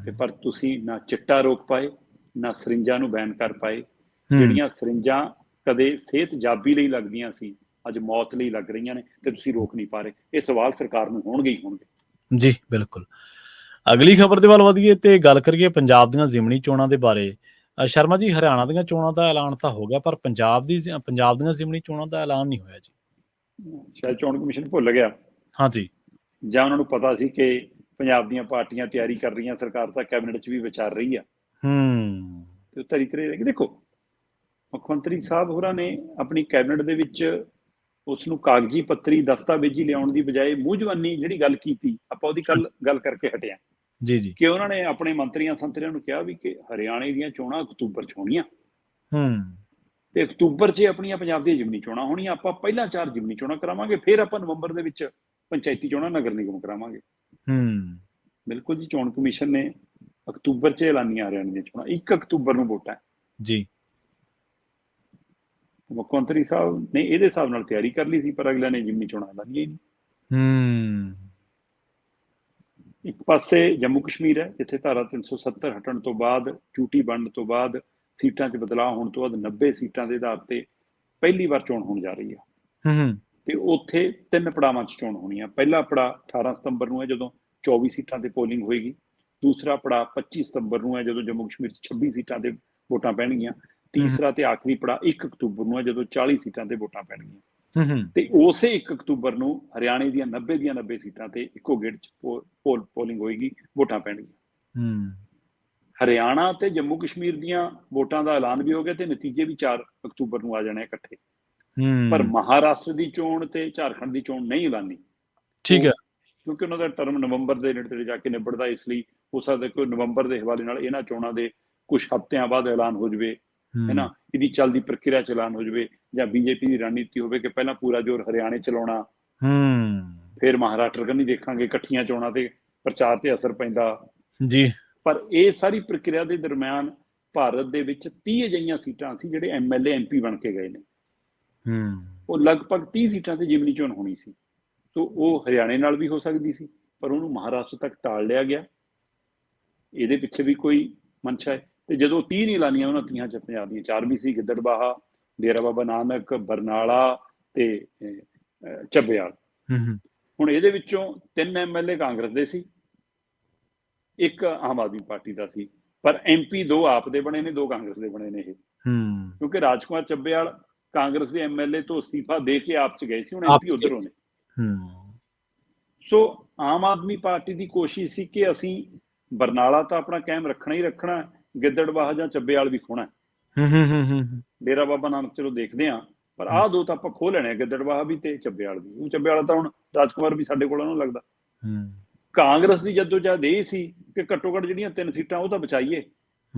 ਤੇ ਪਰ ਤੁਸੀਂ ਨਾ ਚਿੱਟਾ ਰੋਕ ਪਾਏ, ਨਾ ਸਰਿੰਜਾਂ ਨੂੰ ਬੈਨ ਕਰ ਪਾਏ। ਹੂੰ ਜਿਹੜੀਆਂ ਸਰਿੰਜਾਂ ਕਦੇ ਸਿਹਤ ਜਾਬੀ ਲਈ ਲੱਗਦੀਆਂ ਸੀ, ਅੱਜ ਮੌਤ ਲਈ ਲੱਗ ਰਹੀਆਂ ਨੇ, ਤੇ ਤੁਸੀਂ ਰੋਕ ਨਹੀਂ ਪਾ ਰਹੇ। ਇਹ ਸਵਾਲ ਸਰਕਾਰ ਨੂੰ ਹੋਣਗੇ ਹੀ ਹੋਣਗੇ। ਜੀ ਬਿਲਕੁਲ। ਅਗਲੀ ਖਬਰ ਦੇ ਵੱਲ ਵਧੀਏ ਤੇ ਗੱਲ ਕਰੀਏ ਪੰਜਾਬ ਦੀਆਂ ਜ਼ਿਮਨੀ ਚੋਣਾਂ ਦੇ ਬਾਰੇ। ਸ਼ਰਮਾ ਜੀ, ਹਰਿਆਣਾ ਦੀਆਂ ਚੋਣਾਂ ਦਾ ਐਲਾਨ ਤਾਂ ਹੋ ਗਿਆ, ਪਰ ਪੰਜਾਬ ਦੀਆਂ ਜ਼ਿਮਨੀ ਚੋਣਾਂ ਦਾ ਐਲਾਨ ਨਹੀਂ ਹੋਇਆ ਜੀ। ਸ਼ਾਇਦ ਚੋਣ ਕਮਿਸ਼ਨ ਭੁੱਲ ਗਿਆ, ਹਾਂਜੀ। ਜਾਂ ਉਹਨਾਂ ਨੂੰ ਪਤਾ ਸੀ ਕਿ ਪੰਜਾਬ ਦੀਆਂ ਪਾਰਟੀਆਂ ਤਿਆਰੀ ਕਰ ਰਹੀਆਂ, ਸਰਕਾਰ ਤਾਂ ਕੈਬਨਿਟ 'ਚ ਵੀ ਵਿਚਾਰ ਰਹੀ ਆ, ਤੇ ਧਰੀ ਧਰੇ ਦੇਖੋ, ਮੁੱਖ ਮੰਤਰੀ ਸਾਹਿਬ ਹੋਰਾਂ ਨੇ ਆਪਣੀ ਕੈਬਨਿਟ ਦੇ ਵਿੱਚ ਉਸ ਨੂੰ ਕਾਗਜ਼ੀ ਪੱਤਰੀ ਦਸਤਾਵੇਜ਼ੀ ਲਿਆਉਣ ਦੀ ਬਜਾਏ ਮੂੰਹ ਜ਼ਬਾਨੀ ਜਿਹੜੀ ਗੱਲ ਕੀਤੀ, ਆਪਾਂ ਉਹਦੀ ਗੱਲ ਕਰਕੇ ਹਟਿਆ ਜੀ ਜੀ। ਕਿ ਉਹਨਾਂ ਨੇ ਆਪਣੇ ਮੰਤਰੀਆਂ ਸੰਤਰੀਆਂ ਨੂੰ ਕਿਹਾ ਵੀ ਕਿ ਹਰਿਆਣੇ ਦੀਆਂ ਚੋਣਾਂ ਅਕਤੂਬਰ 'ਚ ਹੋਣੀਆਂ, ਤੇ ਅਕਤੂਬਰ 'ਚ ਆਪਣੀਆਂ ਪੰਜਾਬ ਦੀਆਂ ਜ਼ਿਮਨੀ ਚੋਣਾਂ ਹੋਣੀਆਂ। ਆਪਾਂ ਪਹਿਲਾਂ 4 ਜ਼ਿਮਨੀ ਚੋਣਾਂ ਕਰਾਵਾਂਗੇ, ਫਿਰ ਆਪਾਂ ਨਵੰਬਰ ਦੇ ਵਿੱਚ ਪੰਚਾਇਤੀ ਚੋਣਾਂ ਨਗਰ ਨਿਗਮ ਕਰਾਵਾਂਗੇ। ਬਿਲਕੁਲ ਜੀ, ਚੋਣ ਕਮਿਸ਼ਨ ਨੇ ਅਕਤੂਬਰ 'ਚ ਐਲਾਨੀਆਂ ਹਰਿਆਣੇ ਦੀਆਂ ਚੋਣਾਂ, 1 ਅਕਤੂਬਰ ਨੂੰ ਵੋਟਾਂ ਜੀ। ਮੁੱਖ ਮੰਤਰੀ ਸਾਹਿਬ ਨੇ ਇਹਦੇ ਹਿਸਾਬ ਨਾਲ ਤਿਆਰੀ ਕਰ ਲਈ ਸੀ, ਪਰ ਅਗਲਿਆਂ ਨੇ ਜ਼ਿਮਨੀ ਚੋਣਾਂ ਐਲਾਨੀਆਂ ਹੀ ਨਹੀਂ। ਇੱਕ ਪਾਸੇ ਜੰਮੂ ਕਸ਼ਮੀਰ ਹੈ, ਜਿੱਥੇ ਧਾਰਾ 370 ਹਟਣ ਤੋਂ ਬਾਅਦ, ਚੂਟੀ ਵੰਡ ਤੋਂ ਬਾਅਦ, ਸੀਟਾਂ 'ਚ ਬਦਲਾਅ ਹੋਣ ਤੋਂ ਬਾਅਦ 90 ਸੀਟਾਂ ਦੇ ਆਧਾਰ ਤੇ ਪਹਿਲੀ ਵਾਰ ਚੋਣ ਹੋਣ ਜਾ ਰਹੀ ਹੈ। ਤੇ ਉੱਥੇ 3 ਪੜਾਵਾਂ 'ਚ ਚੋਣ ਹੋਣੀ ਆ। ਪਹਿਲਾ ਪੜਾਅ 18 ਸਤੰਬਰ ਨੂੰ ਹੈ, ਜਦੋਂ 24 ਸੀਟਾਂ ਤੇ ਪੋਲਿੰਗ ਹੋਏਗੀ। ਦੂਸਰਾ ਪੜਾਅ 25 ਸਤੰਬਰ ਨੂੰ ਹੈ, ਜਦੋਂ ਜੰਮੂ ਕਸ਼ਮੀਰ 'ਚ 26 ਸੀਟਾਂ ਤੇ ਵੋਟਾਂ ਪੈਣਗੀਆਂ। ਤੀਸਰਾ ਤੇ ਆਖਰੀ ਪੜਾਅ 1 ਅਕਤੂਬਰ ਨੂੰ ਹੈ, ਜਦੋਂ 40 ਸੀਟਾਂ ਤੇ ਵੋਟਾਂ ਪੈਣਗੀਆਂ। ਤੇ ਉਸੇ 1 ਅਕਤੂਬਰ ਨੂੰ ਹਰਿਆਣੇ ਦੀਆਂ 90 ਸੀਟਾਂ ਤੇ ਇੱਕੋ ਗੇੜ 'ਚ ਪੋਲਿੰਗ ਹੋਏਗੀ, ਵੋਟਾਂ ਪੈਣਗੀਆਂ। ਹਰਿਆਣਾ ਤੇ ਜੰਮੂ ਕਸ਼ਮੀਰ ਦੀਆਂ ਵੋਟਾਂ ਦਾ ਐਲਾਨ ਵੀ ਹੋ ਗਿਆ, ਤੇ ਨਤੀਜੇ ਵੀ 4 ਅਕਤੂਬਰ ਨੂੰ ਆ ਜਾਣੇ ਇਕੱਠੇ। ਪਰ ਮਹਾਰਾਸ਼ਟਰ ਦੀ ਚੋਣ ਤੇ ਝਾਰਖੰਡ ਦੀ ਚੋਣ ਨਹੀਂ ਐਲਾਨੀ, ਠੀਕ ਹੈ, ਕਿਉਂਕਿ ਉਹਨਾਂ ਦਾ ਟਰਮ ਨਵੰਬਰ ਦੇ ਨੇੜੇ ਜਾ ਕੇ ਨਿਬੜਦਾ। ਇਸ ਲਈ ਹੋ ਸਕਦਾ ਕਿ ਨਵੰਬਰ ਦੇ ਹਵਾਲੇ ਨਾਲ ਇਹਨਾਂ ਚੋਣਾਂ ਦੇ ਕੁਝ ਹਫ਼ਤਿਆਂ ਬਾਅਦ ਐਲਾਨ ਹੋ ਜਾਵੇ, ਹੈ ਨਾ, ਇਹਦੀ ਚੱਲਦੀ ਪ੍ਰਕਿਰਿਆ 'ਚ ਐਲਾਨ ਹੋ ਜਾਵੇ। ਜਾਂ ਬੀਜੇਪੀ ਦੀ ਰਣਨੀਤੀ ਹੋਵੇ ਕਿ ਪਹਿਲਾਂ ਪੂਰਾ ਜ਼ੋਰ ਹਰਿਆਣੇ ਚਲਾਉਣਾ, ਫਿਰ ਮਹਾਰਾਸ਼ਟਰ ਕੰਨੀ ਦੇਖਾਂਗੇ, ਇਕੱਠੀਆਂ ਚੋਣਾਂ ਤੇ ਪ੍ਰਚਾਰ ਤੇ ਅਸਰ ਪੈਂਦਾ ਜੀ। ਪਰ ਇਹ ਸਾਰੀ ਪ੍ਰਕਿਰਿਆ ਦੇ ਦਰਮਿਆਨ ਭਾਰਤ ਦੇ ਵਿੱਚ 30 ਅਜਿਹੀਆਂ ਸੀਟਾਂ ਸੀ ਜਿਹੜੇ MLA MP ਬਣ ਕੇ ਗਏ ਨੇ। ਉਹ ਲਗਭਗ 30 ਸੀਟਾਂ ਤੇ ਜ਼ਿਮਨੀ ਚੋਣ ਹੋਣੀ ਸੀ, ਤਾਂ ਉਹ ਹਰਿਆਣੇ ਨਾਲ ਵੀ ਹੋ ਸਕਦੀ ਸੀ, ਪਰ ਉਹਨੂੰ ਮਹਾਰਾਸ਼ਟਰ ਤੱਕ ਟਾਲ ਲਿਆ ਗਿਆ। ਇਹਦੇ ਪਿੱਛੇ ਵੀ ਕੋਈ ਮਨਸ਼ਾ ਹੈ। ਤੇ ਜਦੋਂ 30 ਨਹੀਂ ਐਲਾਨੀਆਂ, ਉਹਨਾਂ 30 'ਚ ਪੰਜਾਬ ਦੀਆਂ 4 ਵੀ ਸੀ, ਗਿੱਦੜਬਾਹਾ, ਡੇਰਾ ਬਾਬਾ ਨਾਨਕ, ਬਰਨਾਲਾ ਤੇ ਚੱਬਿਆਲ। ਹੁਣ ਇਹਦੇ ਵਿੱਚੋਂ 3 MLA ਕਾਂਗਰਸ ਦੇ ਸੀ, 1 ਆਮ ਆਦਮੀ ਪਾਰਟੀ ਦਾ ਸੀ, ਪਰ MP 2 ਆਪ ਦੇ ਬਣੇ ਨੇ, 2 ਕਾਂਗਰਸ ਦੇ ਬਣੇ ਨੇ ਇਹ। ਕਿਉਂਕਿ ਰਾਜਕੁਮਾਰ ਚੱਬਿਆਲ ਕਾਂਗਰਸ ਦੇ MLA ਤੋਂ ਅਸਤੀਫਾ ਦੇ ਕੇ ਆਪ 'ਚ ਗਏ ਸੀ, ਹੁਣ MP ਉਧਰੋਂ ਨੇ। ਸੋ ਆਮ ਆਦਮੀ ਪਾਰਟੀ ਦੀ ਕੋਸ਼ਿਸ਼ ਸੀ ਕਿ ਅਸੀਂ ਬਰਨਾਲਾ ਤਾਂ ਆਪਣਾ ਕਾਇਮ ਰੱਖਣਾ ਹੀ ਰੱਖਣਾ, ਗਿੱਦੜਬਾਹਾ ਜਾਂ ਚੱਬੇਵਾਲ ਵੀ ਖੋਣਾ। ਡੇਰਾ ਬਾਬਾ ਨਾਨਕ ਚਲੋ ਦੇਖਦੇ ਹਾਂ, ਪਰ ਆਹ 2 ਤਾਂ ਆਪਾਂ ਖੋਹ ਲੈਣੇ, ਗਿੱਦੜਬਾਹਾ ਵੀ ਤੇ ਚੱਬੇਵਾਲ ਵੀ। ਉਹ ਚੱਬੇਵਾਲ ਤਾਂ ਹੁਣ ਰਾਜਕੁਮਾਰ ਵੀ ਸਾਡੇ ਕੋਲ ਉਹਨੂੰ ਲੱਗਦਾ। ਕਾਂਗਰਸ ਦੀ ਜਦੋਜਹਿਦ ਇਹ ਸੀ ਕਿ ਘੱਟੋ ਘੱਟ ਜਿਹੜੀਆਂ 3 ਸੀਟਾਂ ਉਹ ਤਾਂ ਬਚਾਈਏ,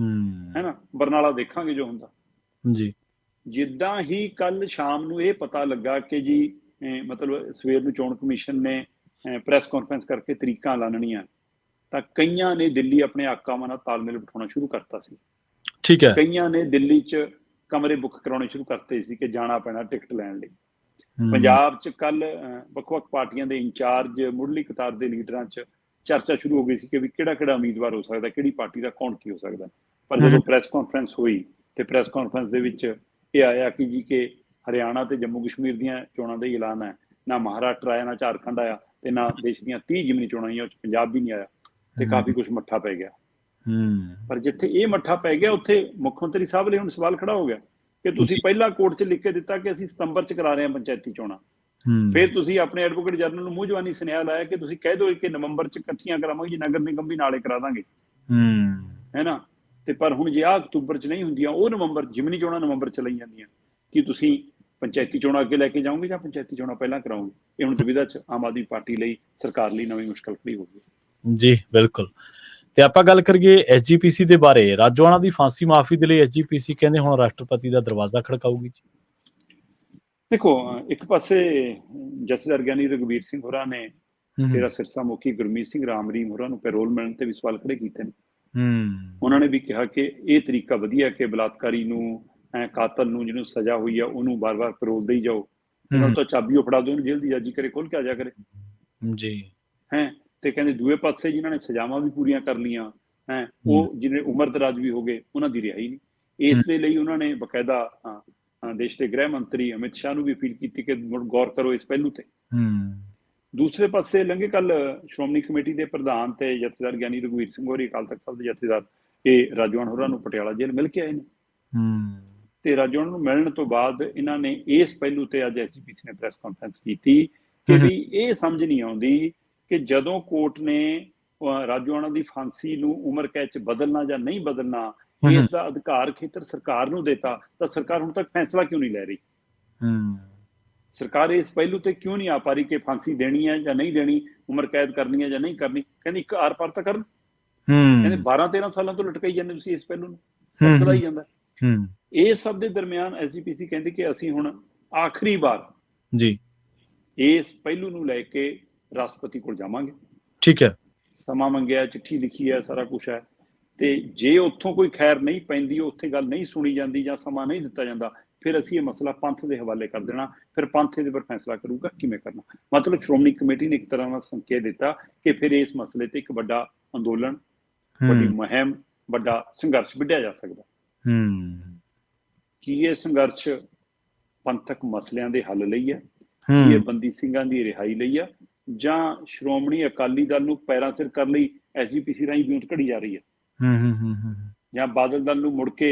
ਹੈ ਨਾ, ਬਰਨਾਲਾ ਦੇਖਾਂਗੇ ਜੋ ਹੁੰਦਾ ਜੀ। ਜਿੱਦਾਂ ਹੀ ਕੱਲ ਸ਼ਾਮ ਨੂੰ ਇਹ ਪਤਾ ਲੱਗਾ ਕਿ ਜੀ ਮਤਲਬ ਸਵੇਰ ਨੂੰ ਚੋਣ ਕਮਿਸ਼ਨ ਨੇ ਪ੍ਰੈਸ ਕਾਨਫਰੰਸ ਕਰਕੇ ਤਰੀਕਾਂ ਐਲਾਨਣੀਆਂ, ਤਾਂ ਕਈਆਂ ਨੇ ਦਿੱਲੀ ਆਪਣੇ ਆਕਾਵਾਂ ਨਾਲ ਤਾਲਮੇਲ ਬਿਠਾਉਣਾ ਸ਼ੁਰੂ ਕਰਤਾ ਸੀ। ਠੀਕ ਹੈ। ਕਈਆਂ ਨੇ ਦਿੱਲੀ 'ਚ ਕਮਰੇ ਬੁੱਕ ਕਰਾਉਣੇ ਸ਼ੁਰੂ ਕਰਤੇ ਸੀ ਕਿ ਜਾਣਾ ਪੈਣਾ ਟਿਕਟ ਲੈਣ ਲਈ। ਪੰਜਾਬ 'ਚ ਕੱਲ ਵੱਖ-ਵੱਖ ਪਾਰਟੀਆਂ ਦੇ ਇੰਚਾਰਜ, ਮੁੱਢਲੀ ਕਤਾਰ ਦੇ ਲੀਡਰਾਂ 'ਚ ਚਰਚਾ ਸ਼ੁਰੂ ਹੋ ਗਈ ਸੀ ਕਿ ਵੀ ਕਿਹੜਾ ਉਮੀਦਵਾਰ ਹੋ ਸਕਦਾ, ਕਿਹੜੀ ਪਾਰਟੀ ਦਾ ਕੌਣ ਕੀ ਹੋ ਸਕਦਾ। ਪਰ ਜਦੋਂ ਪ੍ਰੈਸ ਕਾਨਫਰੰਸ ਹੋਈ ਤੇ ਪ੍ਰੈਸ ਕਾਨਫਰੰਸ ਦੇ ਵਿੱਚ ਇਹ ਆਇਆ ਕਿ ਜੀ ਕਿ ਹਰਿਆਣਾ ਤੇ ਜੰਮੂ ਕਸ਼ਮੀਰ ਦੀਆਂ ਚੋਣਾਂ ਦਾ ਹੀ ਐਲਾਨ ਹੈ, ਨਾ ਮਹਾਰਾਸ਼ਟਰ ਆਇਆ, ਨਾ ਝਾਰਖੰਡ ਆਇਆ, ਤੇ ਨਾ ਦੇਸ਼ ਦੀਆਂ 30 ਜ਼ਿਮਨੀ ਚੋਣਾਂ ਆਈਆਂ, ਉਹ 'ਚ ਪੰਜਾਬ ਵੀ ਨਹੀਂ ਆਇਆ, ਤੇ ਕਾਫੀ ਕੁਝ ਮੱਠਾ ਪੈ ਗਿਆ। ਪਰ ਜਿੱਥੇ ਇਹ ਮੱਠਾ ਪੈ ਗਿਆ, ਉੱਥੇ ਮੁੱਖ ਮੰਤਰੀ ਸਾਹਿਬ ਲਈ ਹੁਣ ਸਵਾਲ ਖੜਾ ਹੋ ਗਿਆ ਕਿ ਤੁਸੀਂ ਪਹਿਲਾਂ ਕੋਰਟ 'ਚ ਲਿਖ ਕੇ ਦਿੱਤਾ ਕਿ ਅਸੀਂ ਸਤੰਬਰ 'ਚ ਕਰਾ ਰਹੇ ਹਾਂ ਪੰਚਾਇਤੀ ਚੋਣਾਂ, ਫਿਰ ਤੁਸੀਂ ਆਪਣੇ ਐਡਵੋਕੇਟ ਜਨਰਲ ਨੂੰ ਮੂੰਹ ਜ਼ਬਾਨੀ ਸੁਨੇਹਾ ਲਾਇਆ ਕਿ ਤੁਸੀਂ ਕਹਿ ਦਿਓ ਕਿ ਨਵੰਬਰ 'ਚ ਇਕੱਠੀਆਂ ਕਰਾਵਾਂਗੇ ਜੀ, ਨਗਰ ਨਿਗਮ ਵੀ ਨਾਲੇ ਕਰਾ ਦਾਂਗੇ, ਹੈ ਨਾ। ਤੇ ਪਰ ਹੁਣ ਜੇ ਆਹ ਅਕਤੂਬਰ 'ਚ ਨਹੀਂ ਹੁੰਦੀਆਂ, ਉਹ ਨਵੰਬਰ, ਜ਼ਿਮਨੀ ਚੋਣਾਂ ਨਵੰਬਰ 'ਚ ਲਈ ਜਾਂਦੀਆਂ, ਕੀ ਤੁਸੀਂ ਪੰਚਾਇਤੀ ਚੋਣਾਂ ਅੱਗੇ ਲੈ ਕੇ ਜਾਓਗੇ ਜਾਂ ਪੰਚਾਇਤੀ ਚੋਣਾਂ ਪਹਿਲਾਂ ਕਰਾਓਗੇ? ਇਹ ਹੁਣ ਦੁਵਿਧਾ 'ਚ ਆਮ ਆਦਮੀ ਪਾਰਟੀ ਲਈ, ਸਰਕਾਰ ਲਈ ਨਵੀਂ ਮੁਸ਼ਕਲ ਖੜੀ ਹੋ ਗਈ। ਜੀ ਬਿਲਕੁਲ। ਤੇ ਆਪਾਂ ਗੱਲ ਕਰੀਏ SGPC ਦੇ ਬਾਰੇ। ਰਾਜੋਆਣਾ ਦੀ ਫਾਂਸੀ ਮਾਫੀ ਦੇ ਲਈ SGPC ਕਹਿੰਦੇ ਹੁਣ ਰਾਸ਼ਟਰਪਤੀ ਦਾ ਦਰਵਾਜ਼ਾ ਖੜਕਾਊਗੀ। ਦੇਖੋ, ਇੱਕ ਪਾਸੇ ਜਥੇਦਾਰ ਗਿਆਨੀ ਰਘਬੀਰ ਸਿੰਘ ਹੋਰਾਂ ਨੇ ਤੇਰਾ ਸਿਰਸਾ ਮੁਖੀ ਗੁਰਮੀਤ ਸਿੰਘ ਰਾਮਰੀਮ ਹੋਰਾਂ ਨੂੰ ਪੈਰੋਲ ਮਿਲਣ ਤੇ ਵੀ ਸਵਾਲ ਖੜੇ ਕੀਤੇ ਨੇ। ਉਹਨਾਂ ਨੇ ਵੀ ਕਿਹਾ ਕਿ ਇਹ ਤਰੀਕਾ ਵਧੀਆ ਕਿ ਬਲਾਤਕਾਰੀ ਨੂੰ, ਕਾਤਲ ਨੂੰ ਜਿਹਨੂੰ ਸਜ਼ਾ ਹੋਈ ਆ, ਉਹਨੂੰ ਬਾਰ-ਬਾਰ ਪੈਰੋਲ ਦੇਈ ਜਾਓ, ਇਹਨਾਂ ਨੂੰ ਤਾਂ ਚਾਬੀ ਉਹ ਫੜਾ ਦਿਓ, ਉਹਨੂੰ ਜੇਲ੍ਹ ਦੀ ਜਾਜੀ ਕਰੇ, ਖੋਲ ਕੇ ਆ ਜਾ ਕਰੇ ਜੀ, ਹੈ। ਤੇ ਕਹਿੰਦੇ ਦੂਏ ਪਾਸੇ ਜਿਨ੍ਹਾਂ ਨੇ ਸਜ਼ਾਵਾਂ ਵੀ ਪੂਰੀਆਂ ਕਰ ਲਈਆਂ ਹੈ, ਉਹ ਜਿਹਨੇ ਉਮਰ ਦਰਾਜ ਵੀ ਹੋ ਗਏ, ਉਹਨਾਂ ਦੀ ਰਿਹਾਈ ਨਹੀਂ। ਇਸ ਦੇ ਲਈ ਉਹਨਾਂ ਨੇ ਬਕਾਇਦਾ ਦੇਸ਼ ਦੇ ਗ੍ਰਹਿ ਮੰਤਰੀ ਅਮਿਤ ਸ਼ਾਹ ਨੂੰ ਵੀ ਅਪੀਲ ਕੀਤੀ ਕਿ ਗੌਰ ਕਰੋ ਇਸ ਪਹਿਲੂ ਤੇ। ਦੂਸਰੇ ਪਾਸੇ ਲੰਘੇ ਕੱਲ ਸ਼੍ਰੋਮਣੀ ਕਮੇਟੀ ਦੇ ਪ੍ਰਧਾਨ ਤੇ ਜਥੇਦਾਰ ਗਿਆਨੀ ਰਘੁਵੀਰ ਸਿੰਘ ਹੋਰੀ, ਅਕਾਲ ਤਖਤ ਸਾਹਿਬ ਦੇ ਜਥੇਦਾਰ, ਇਹ ਰਾਜੋਆਣ ਹੋਰਾਂ ਨੂੰ ਪਟਿਆਲਾ ਜੇਲ੍ਹ ਮਿਲ ਕੇ ਆਏ ਨੇ। ਤੇ ਰਾਜੋਆਣ ਨੂੰ ਮਿਲਣ ਤੋਂ ਬਾਅਦ ਇਹਨਾਂ ਨੇ ਇਸ ਪਹਿਲੂ ਤੇ ਅੱਜ ਐਸਜੀਪੀਸੀ ਨੇ ਪ੍ਰੈਸ ਕਾਨਫਰੰਸ ਕੀਤੀ ਕਿ ਵੀ ਇਹ ਸਮਝ ਨਹੀਂ ਆਉਂਦੀ ਕਿ ਜਦੋਂ ਕੋਰਟ ਨੇ ਰਾਜੋਆਣਾ ਦੀ ਫਾਂਸੀ ਨੂੰ ਉਮਰ ਕੈਦ 'ਚ ਬਦਲਣਾ ਜਾਂ ਨਹੀਂ ਬਦਲਣਾ, ਇਸ ਦਾ ਅਧਿਕਾਰ ਖੇਤਰ ਸਰਕਾਰ ਨੂੰ ਦਿੱਤਾ, ਤਾਂ ਸਰਕਾਰ ਹੁਣ ਤੱਕ ਫੈਸਲਾ ਕਿਉਂ ਨਹੀਂ ਲੈ ਰਹੀ? ਸਰਕਾਰ ਇਸ ਪਹਿਲੂ ਤੇ ਕਿਉਂ ਨਹੀਂ ਆ ਪਾ ਰਹੀ ਕਿ ਫਾਂਸੀ ਦੇਣੀ ਹੈ ਜਾਂ ਨਹੀਂ ਦੇਣੀ, ਉਮਰ ਕੈਦ ਕਰਨੀ ਹੈ ਜਾਂ ਨਹੀਂ ਕਰਨੀ? ਕਹਿੰਦੀ ਇੱਕ ਆਰ ਪਾਰ ਤਾਂ ਕਰਨ। ਕਹਿੰਦੇ 12-13 ਸਾਲਾਂ ਤੋਂ ਲਟਕਾਈ ਜਾਂਦੇ ਤੁਸੀਂ ਇਸ ਪਹਿਲੂ ਨੂੰ, ਲਟਕਦਾ ਹੀ ਜਾਂਦਾ। ਇਹ ਸਭ ਦੇ ਦਰਮਿਆਨ ਐਸਜੀਪੀਸੀ ਕਹਿੰਦੀ ਕਿ ਅਸੀਂ ਹੁਣ ਆਖਰੀ ਵਾਰ ਜੀ ਇਸ ਪਹਿਲੂ ਨੂੰ ਲੈ ਕੇ ਰਾਸ਼ਟਰਪਤੀ ਕੋਲ ਜਾਵਾਂਗੇ। ਠੀਕ ਹੈ, ਸਮਾਂ ਮੰਗਿਆ, ਚਿੱਠੀ ਲਿਖੀ ਹੈ, ਸਾਰਾ ਕੁਝ ਹੈ। ਤੇ ਜੇ ਉੱਥੋਂ ਕੋਈ ਖੈਰ ਨਹੀਂ ਪੈਂਦੀ, ਉੱਥੇ ਗੱਲ ਨਹੀਂ ਸੁਣੀ ਜਾਂਦੀ ਜਾਂ ਸਮਾਂ ਨਹੀਂ ਦਿੱਤਾ ਜਾਂਦਾ, ਫਿਰ ਅਸੀਂ ਇਹ ਮਸਲਾ ਪੰਥ ਦੇ ਹਵਾਲੇ ਕਰ ਦੇਣਾ। ਫਿਰ ਪੰਥ ਇਹਦੇ ਪਰ ਫੈਸਲਾ ਕਰੂਗਾ ਕਿਵੇਂ ਕਰਨਾ। ਮਤਲਬ ਸ਼੍ਰੋਮਣੀ ਕਮੇਟੀ ਨੇ ਇੱਕ ਤਰ੍ਹਾਂ ਦਾ ਸੰਕੇਤ ਦਿੱਤਾ ਕਿ ਫਿਰ ਇਸ ਮਸਲੇ ਤੇ ਇੱਕ ਵੱਡਾ ਅੰਦੋਲਨ, ਵੱਡੀ ਮੁਹਿੰਮ, ਵੱਡਾ ਸੰਘਰਸ਼ ਵਿੱਢਿਆ ਜਾ ਸਕਦਾ। ਕੀ ਇਹ ਸੰਘਰਸ਼ ਪੰਥਕ ਮਸਲਿਆਂ ਦੇ ਹੱਲ ਲਈ ਹੈ, ਕੀ ਇਹ ਬੰਦੀ ਸਿੰਘਾਂ ਦੀ ਰਿਹਾਈ ਲਈ ਆ, ਜਾਂ ਸ਼੍ਰੋਮਣੀ ਅਕਾਲੀ ਦਲ ਨੂੰ ਪੈਰਾਂ ਸਿਰ ਕਰਨ ਲਈ ਐਸਜੀਪੀਸੀ ਰਾਹੀਂ ਵਿਉਂਤ ਘੜੀ ਜਾ ਰਹੀ ਹੈ, ਜਾਂ ਬਾਦਲ ਦਲ ਨੂੰ ਮੁੜ ਕੇ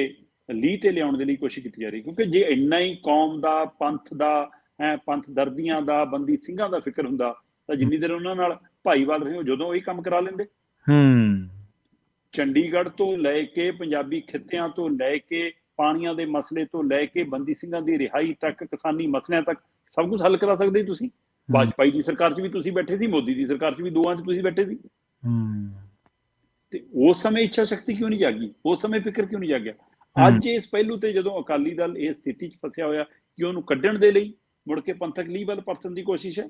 ਲੀਹ ਤੇ ਲਿਆਉਣ ਦੇ ਲਈ ਕੋਸ਼ਿਸ਼ ਕੀਤੀ ਜਾ ਰਹੀ? ਕਿਉਂਕਿ ਜੇ ਇੰਨਾ ਹੀ ਕੌਮ ਦਾ, ਪੰਥ ਦਾ, ਪੰਥ ਦਰਦੀਆਂ ਦਾ, ਬੰਦੀ ਸਿੰਘਾਂ ਦਾ ਫਿਕਰ ਹੁੰਦਾ ਤਾਂ ਜਿੰਨੀ ਦੇਰ ਉਹਨਾਂ ਨਾਲ ਭਾਈਵਾਲ ਰਹੇ ਹੋ, ਜਦੋਂ ਇਹ ਕੰਮ ਕਰਾ ਲੈਂਦੇ। ਚੰਡੀਗੜ੍ਹ ਤੋਂ ਲੈ ਕੇ ਪੰਜਾਬੀ ਖਿੱਤਿਆਂ ਤੋਂ ਲੈ ਕੇ ਪਾਣੀਆਂ ਦੇ ਮਸਲੇ ਤੋਂ ਲੈ ਕੇ ਬੰਦੀ ਸਿੰਘਾਂ ਦੀ ਰਿਹਾਈ ਤੱਕ, ਕਿਸਾਨੀ ਮਸਲਿਆਂ ਤੱਕ ਸਭ ਕੁਝ ਹੱਲ ਕਰਾ ਸਕਦੇ ਤੁਸੀਂ। ਵਾਜਪਾਈ ਦੀ ਸਰਕਾਰ 'ਚ ਵੀ ਤੁਸੀਂ ਬੈਠੇ ਸੀ, ਮੋਦੀ ਦੀ ਸਰਕਾਰ 'ਚ ਵੀ, ਦੋਵਾਂ 'ਚ ਤੁਸੀਂ ਬੈਠੇ ਸੀ। ਤੇ ਉਸ ਸਮੇਂ ਇੱਛਾ ਸ਼ਕਤੀ ਕਿਉਂ ਨਹੀਂ ਜਾਗੀ? ਉਸ ਸਮੇਂ ਫਿਕਰ ਕਿਉਂ ਨਹੀਂ ਜਾਗਿਆ? ਅੱਜ ਇਸ ਪਹਿਲੂ ਤੇ ਜਦੋਂ ਅਕਾਲੀ ਦਲ ਇਸ ਸਥਿਤੀ 'ਚ ਫਸਿਆ ਹੋਇਆ ਕਿ ਉਹਨੂੰ ਕੱਢਣ ਦੇ ਲਈ ਮੁੜ ਕੇ ਪੰਥਕ ਲੀਹ ਵੱਲ ਪਰਤਣ ਦੀ ਕੋਸ਼ਿਸ਼ ਹੈ,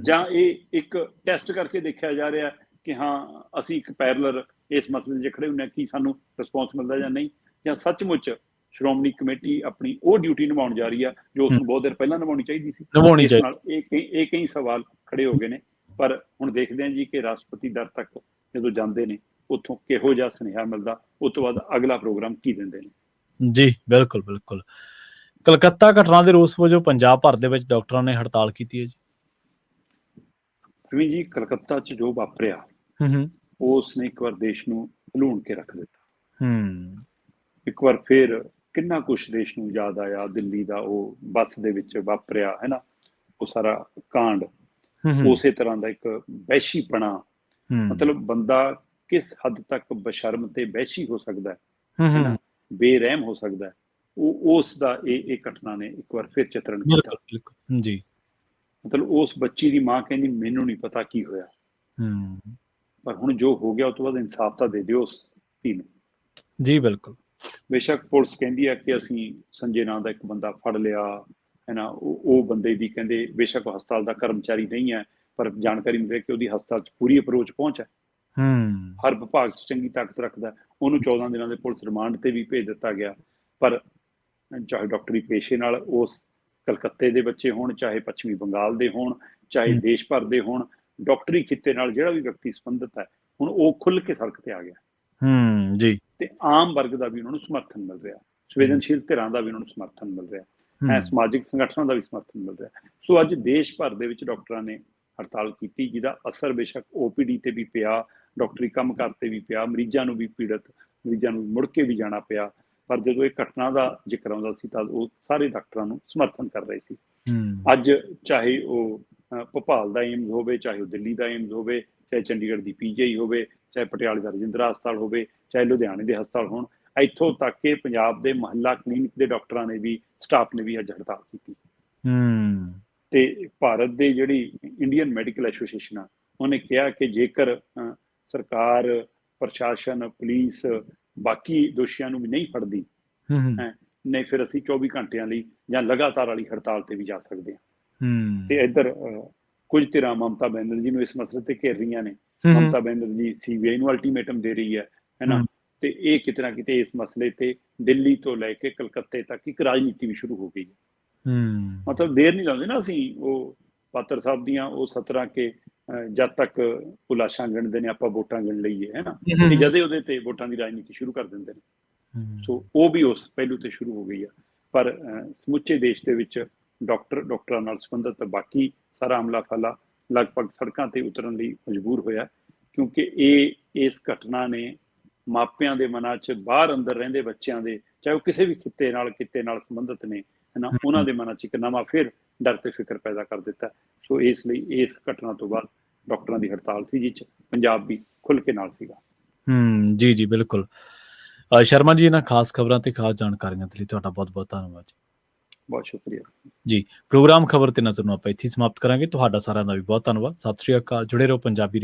ਜਾਂ ਇਹ ਇੱਕ ਟੈਸਟ ਕਰਕੇ ਦੇਖਿਆ ਜਾ ਰਿਹਾ ਕਿ ਹਾਂ ਅਸੀਂ ਇੱਕ ਪੈਰਲਰ ਇਸ ਮਸਲੇ 'ਚ ਖੜੇ ਹੁੰਦੇ ਹਾਂ, ਕੀ ਸਾਨੂੰ ਰਿਸਪੌਂਸ ਮਿਲਦਾ ਜਾਂ ਨਹੀਂ, ਜਾਂ ਸੱਚਮੁੱਚ ਸ਼੍ਰੋਮਣੀ ਕਮੇਟੀ ਆਪਣੀ ਉਹ ਡਿਊਟੀ ਨਿਭਾਉਣ ਜਾ ਰਹੀ ਆ ਜੋ ਉਸਨੂੰ ਬਹੁਤ ਦੇਰ ਪਹਿਲਾਂ ਨਿਭਾਉਣੀ ਚਾਹੀਦੀ ਸੀ? ਇਸ ਨਾਲ ਇਹ ਕਈ ਸਵਾਲ ਖੜੇ ਹੋ ਗਏ ਨੇ। ਪਰ ਹੁਣ ਦੇਖਦੇ ਹਾਂ ਜੀ ਕਿ ਰਾਸ਼ਟਰਪਤੀ ਦਰ ਤੱਕ ਜਦੋਂ ਜਾਂਦੇ ਨੇ ਉੱਥੋਂ ਕਿਹੋ ਜਿਹਾ ਸੁਨੇਹਾ ਮਿਲਦਾ, ਉਸ ਤੋਂ ਬਾਅਦ ਅਗਲਾ ਪ੍ਰੋਗਰਾਮ ਕੀ ਦਿੰਦੇ ਨੇ। ਜੀ ਬਿਲਕੁਲ ਬਿਲਕੁਲ। ਕਲਕੱਤਾ ਘਟਨਾ ਦੇ ਰੋਸ ਵਜੋਂ ਪੰਜਾਬ ਭਰ ਦੇ ਵਿੱਚ ਡਾਕਟਰਾਂ ਨੇ ਹੜਤਾਲ ਕੀਤੀ ਹੈ ਜੀ। ਕਲਕੱਤਾ 'ਚ ਜੋ ਵਾਪਰਿਆ, ਉਸ ਨੇ ਇੱਕ ਵਾਰ ਦੇਸ਼ ਨੂੰ ਹਿਲਾਉਣ ਕੇ ਰੱਖ ਦਿੱਤਾ। ਇੱਕ ਵਾਰ ਫਿਰ ਕਿੰਨਾ ਕੁਛ ਦੇਸ਼ ਨੂੰ ਯਾਦ ਆਇਆ, ਦਿੱਲੀ ਦਾ ਉਹ ਬੱਸ ਦੇ ਵਿੱਚ ਵਾਪਰਿਆ ਹੈ ਨਾ, ਉਹ ਸਾਰਾ ਕਾਂਡ, ਉਸੇ ਤਰ੍ਹਾਂ ਦਾ ਇੱਕ ਵਹਿਸ਼ੀਪਣਾ। ਮਤਲਬ ਬੰਦਾ ਕਿਸ ਹੱਦ ਤੱਕ ਬਸ਼ਰਮ ਤੇ ਵਹਿਸ਼ੀ ਹੋ ਸਕਦਾ ਹੈ ਨਾ, ਬੇਰਹਿਮ ਹੋ ਸਕਦਾ ਹੈ, ਉਹ ਉਸ ਦਾ ਇਹ ਘਟਨਾ ਨੇ ਇੱਕ ਵਾਰ ਫਿਰ ਚਿਤਰਨ ਕੀਤਾ। ਜੀ ਮਤਲਬ ਉਸ ਬੱਚੀ ਦੀ ਮਾਂ ਕਹਿੰਦੀ ਮੈਨੂੰ ਨਹੀਂ ਪਤਾ ਕੀ ਹੋਇਆ, ਪਰ ਹੁਣ ਜੋ ਹੋ ਗਿਆ ਉਸ ਤੋਂ ਬਾਅਦ ਇਨਸਾਫ ਤਾਂ ਦੇ ਦਿਓ ਉਸ ਧੀ ਨੂੰ। ਜੀ ਬਿਲਕੁਲ। ਬੇਸ਼ੱਕ ਪੁਲਿਸ ਕਹਿੰਦੀ ਹੈ ਕਿ ਅਸੀਂ ਸੰਜੇ ਨਾਂ ਦਾ ਇੱਕ ਬੰਦਾ ਫੜ ਲਿਆ ਹੈ ਨਾ, ਉਹ ਬੰਦੇ ਦੀ ਕਹਿੰਦੇ ਬੇਸ਼ੱਕ ਉਹ ਹਸਪਤਾਲ ਦਾ ਕਰਮਚਾਰੀ ਨਹੀਂ ਹੈ, ਪਰ ਜਾਣਕਾਰੀ ਮਿਲੀ ਕਿ ਉਹਦੀ ਹਸਪਤਾਲ 'ਚ ਪੂਰੀ ਅਪਰੋਚ ਪਹੁੰਚ ਹੈ, ਹਰ ਵਿਭਾਗ 'ਚ ਚੰਗੀ ਤਾਕਤ ਰੱਖਦਾ। ਉਹਨੂੰ 14 ਦਿਨਾਂ ਦੇ ਪੁਲਿਸ ਰਿਮਾਂਡ ਤੇ ਵੀ ਭੇਜ ਦਿੱਤਾ ਗਿਆ। ਪਰ ਚਾਹੇ ਡਾਕਟਰੀ ਪੇਸ਼ੇ ਨਾਲ ਉਸ ਕਲਕੱਤੇ ਦੇ ਬੱਚੇ ਹੋਣ, ਚਾਹੇ ਪੱਛਮੀ ਬੰਗਾਲ ਦੇ ਹੋਣ, ਚਾਹੇ ਦੇਸ਼ ਭਰ ਦੇ ਹੋਣ, ਡਾਕਟਰੀ ਖਿੱਤੇ ਨਾਲ ਜਿਹੜਾ ਵੀ ਵਿਅਕਤੀ ਸੰਬੰਧਿਤ ਹੈ, ਹੁਣ ਉਹ ਖੁੱਲ੍ਹ ਕੇ ਸੜਕ ਤੇ ਆ ਗਿਆ। ਜੀ। ਤੇ ਆਮ ਵਰਗ ਦਾ ਵੀ ਉਹਨਾਂ ਨੂੰ ਸਮਰਥਨ ਮਿਲ ਰਿਹਾ, ਸੰਵੇਦਨਸ਼ੀਲ ਧਿਰਾਂ ਦਾ ਵੀ ਉਹਨਾਂ ਨੂੰ ਸਮਰਥਨ ਮਿਲ ਰਿਹਾ, ਸਮਾਜਿਕ ਸੰਗਠਨਾਂ ਦਾ ਵੀ ਸਮਰਥਨ ਮਿਲ ਰਿਹਾ। ਸੋ ਅੱਜ ਦੇਸ਼ ਭਰ ਦੇ ਵਿੱਚ ਡਾਕਟਰਾਂ ਨੇ ਹੜਤਾਲ ਕੀਤੀ, ਜਿਹਦਾ ਅਸਰ ਬੇਸ਼ੱਕ OPD ਤੇ ਵੀ ਪਿਆ, ਡਾਕਟਰੀ ਕੰਮਕਾਰ ਤੇ ਵੀ ਪਿਆ, ਮਰੀਜ਼ਾਂ ਨੂੰ ਵੀ ਮਰੀਜ਼ਾਂ ਨੂੰ ਮੁੜ ਕੇ ਵੀ ਜਾਣਾ ਪਿਆ। ਪਰ ਜਦੋਂ ਇਹ ਘਟਨਾ ਦਾ ਜ਼ਿਕਰ ਆਉਂਦਾ ਸੀ ਤਾਂ ਉਹ ਸਾਰੇ ਡਾਕਟਰਾਂ ਨੂੰ ਸਮਰਥਨ ਕਰ ਰਹੇ ਸੀ। ਅੱਜ ਚਾਹੇ ਉਹ ਭੋਪਾਲ ਦਾ ਏਮਜ਼ ਹੋਵੇ, ਚਾਹੇ ਉਹ ਦਿੱਲੀ ਦਾ ਏਮਜ਼ ਹੋਵੇ, ਚਾਹੇ ਚੰਡੀਗੜ੍ਹ ਦੀ PGI ਹੋਵੇ, ਚਾਹੇ ਪਟਿਆਲੇ ਦਾ ਰਜਿੰਦਰਾ ਹਸਪਤਾਲ ਹੋਵੇ, ਚਾਹੇ ਲੁਧਿਆਣੇ ਦੇ ਹਸਪਤਾਲ ਹੋਣ, ਇੱਥੋਂ ਤੱਕ ਕਿ ਪੰਜਾਬ ਦੇ ਮਹੱਲਾ ਕਲੀਨਿਕ ਦੇ ਡਾਕਟਰਾਂ ਨੇ ਵੀ, ਸਟਾਫ ਨੇ ਵੀ ਅੱਜ ਹੜਤਾਲ ਕੀਤੀ। ਤੇ ਭਾਰਤ ਦੇ ਜਿਹੜੀ ਇੰਡੀਅਨ ਮੈਡੀਕਲ ਐਸੋਸੀਏਸ਼ਨ ਆ, ਉਹਨੇ ਕਿਹਾ ਕਿ ਜੇਕਰ ਸਰਕਾਰ, ਪ੍ਰਸ਼ਾਸਨ, ਪੁਲਿਸ ਬਾਕੀ ਦੋਸ਼ੀਆਂ ਨੂੰ ਵੀ ਨਹੀਂ ਫੜਦੀ ਨਹੀਂ, ਫਿਰ ਅਸੀਂ 24 ਘੰਟਿਆਂ ਲਈ ਜਾਂ ਲਗਾਤਾਰ ਵਾਲੀ ਹੜਤਾਲ ਤੇ ਵੀ ਜਾ ਸਕਦੇ ਹਾਂ। ਤੇ ਇੱਧਰ ਕੁਝ ਧਿਰਾਂ ਮਮਤਾ ਬੈਨਰਜੀ ਨੂੰ ਇਸ ਮਸਲੇ ਤੇ ਘੇਰ ਰਹੀਆਂ ਨੇ। ਮਮਤਾ ਬੈਨਰਜੀ CBI ਨੂੰ ਅਲਟੀਮੇਟਮ ਦੇ ਰਹੀ ਹੈ ਨਾ, ਤੇ ਇਹ ਕਿਤੇ ਨਾ ਕਿਤੇ ਇਸ ਮਸਲੇ ਤੇ ਦਿੱਲੀ ਤੋਂ ਲੈ ਕੇ ਕਲਕੱਤੇ ਤੱਕ ਇੱਕ ਰਾਜਨੀਤੀ ਵੀ ਸ਼ੁਰੂ ਹੋ ਗਈ ਹੈ। ਮਤਲਬ ਦੇਰ ਨਹੀਂ ਲਾਉਂਦੇ ਨਾ ਅਸੀਂ, ਉਹ ਪਾਤਰ ਸਾਹਿਬ ਦੀਆਂ ਉਹ 17 ਕੇ ਜਦ ਤੱਕ ਉਹ ਲਾਸ਼ਾਂ ਗਿਣਦੇ ਨੇ ਆਪਾਂ ਵੋਟਾਂ ਗਿਣ ਲਈਏ, ਹੈ ਨਾ, ਇਹ ਜਦੇ ਉਹਦੇ ਤੇ ਵੋਟਾਂ ਦੀ ਰਾਜਨੀਤੀ ਸ਼ੁਰੂ ਕਰ ਦਿੰਦੇ ਨੇ। ਸੋ ਉਹ ਵੀ ਉਸ ਪਹਿਲੂ ਤੇ ਸ਼ੁਰੂ ਹੋ ਗਈ ਆ। ਪਰ ਸਮੁੱਚੇ ਦੇਸ਼ ਦੇ ਵਿੱਚ ਡਾਕਟਰਾਂ ਨਾਲ ਸੰਬੰਧਿਤ ਬਾਕੀ ਸਾਰਾ ਅਮਲਾ ਫਾਲਾ ਲਗਭਗ ਸੜਕਾਂ ਤੇ ਉਤਰਨ ਲਈ ਮਜਬੂਰ ਹੋਇਆ, ਕਿਉਂਕਿ ਇਸ ਘਟਨਾ ਨੇ ਮਾਪਿਆਂ ਦੇ ਮਨਾਂ 'ਚ, ਬਾਹਰ ਅੰਦਰ ਰਹਿੰਦੇ ਬੱਚਿਆਂ ਦੇ, ਚਾਹੇ ਉਹ ਕਿਸੇ ਵੀ ਕਿੱਤੇ ਨਾਲ ਸੰਬੰਧਿਤ ਨੇ, ਹੈ ਨਾ, ਉਹਨਾਂ ਦੇ ਮਨਾਂ 'ਚ ਇੱਕ ਨਵਾਂ ਫਿਰ ਡਰ ਤੇ ਫਿਕਰ ਪੈਦਾ ਕਰ ਦਿੱਤਾ। ਸੋ ਇਸ ਲਈ ਇਸ ਘਟਨਾ ਤੋਂ ਬਾਅਦ ਡਾਕਟਰਾਂ ਦੀ ਹੜਤਾਲ ਸੀ, ਜਿਸ 'ਚ ਪੰਜਾਬ ਵੀ ਖੁੱਲ੍ਹ ਕੇ ਨਾਲ ਸੀਗਾ। ਜੀ ਜੀ, ਬਿਲਕੁਲ। ਸ਼ਰਮਾ ਜੀ, ਇਹਨਾਂ ਖਾਸ ਖਬਰਾਂ ਤੇ ਖਾਸ ਜਾਣਕਾਰੀਆਂ ਦੇ ਲਈ ਤੁਹਾਡਾ ਬਹੁਤ ਬਹੁਤ ਧੰਨਵਾਦ ਜੀ। ਬਹੁਤ ਸ਼ੁਕਰੀਆ ਜੀ। ਪ੍ਰੋਗਰਾਮ ਖਬਰ ਤੇ ਨਜ਼ਰ ਨੂੰ ਆਪਾਂ ਇੱਥੇ ਹੀ ਸਮਾਪਤ ਕਰਾਂਗੇ। ਤੁਹਾਡਾ ਸਾਰਿਆਂ ਦਾ ਵੀ ਬਹੁਤ ਧੰਨਵਾਦ। ਸਤਿ ਸ਼੍ਰੀ ਅਕਾਲ। ਜੁੜੇ ਰਹੋ ਪੰਜਾਬੀ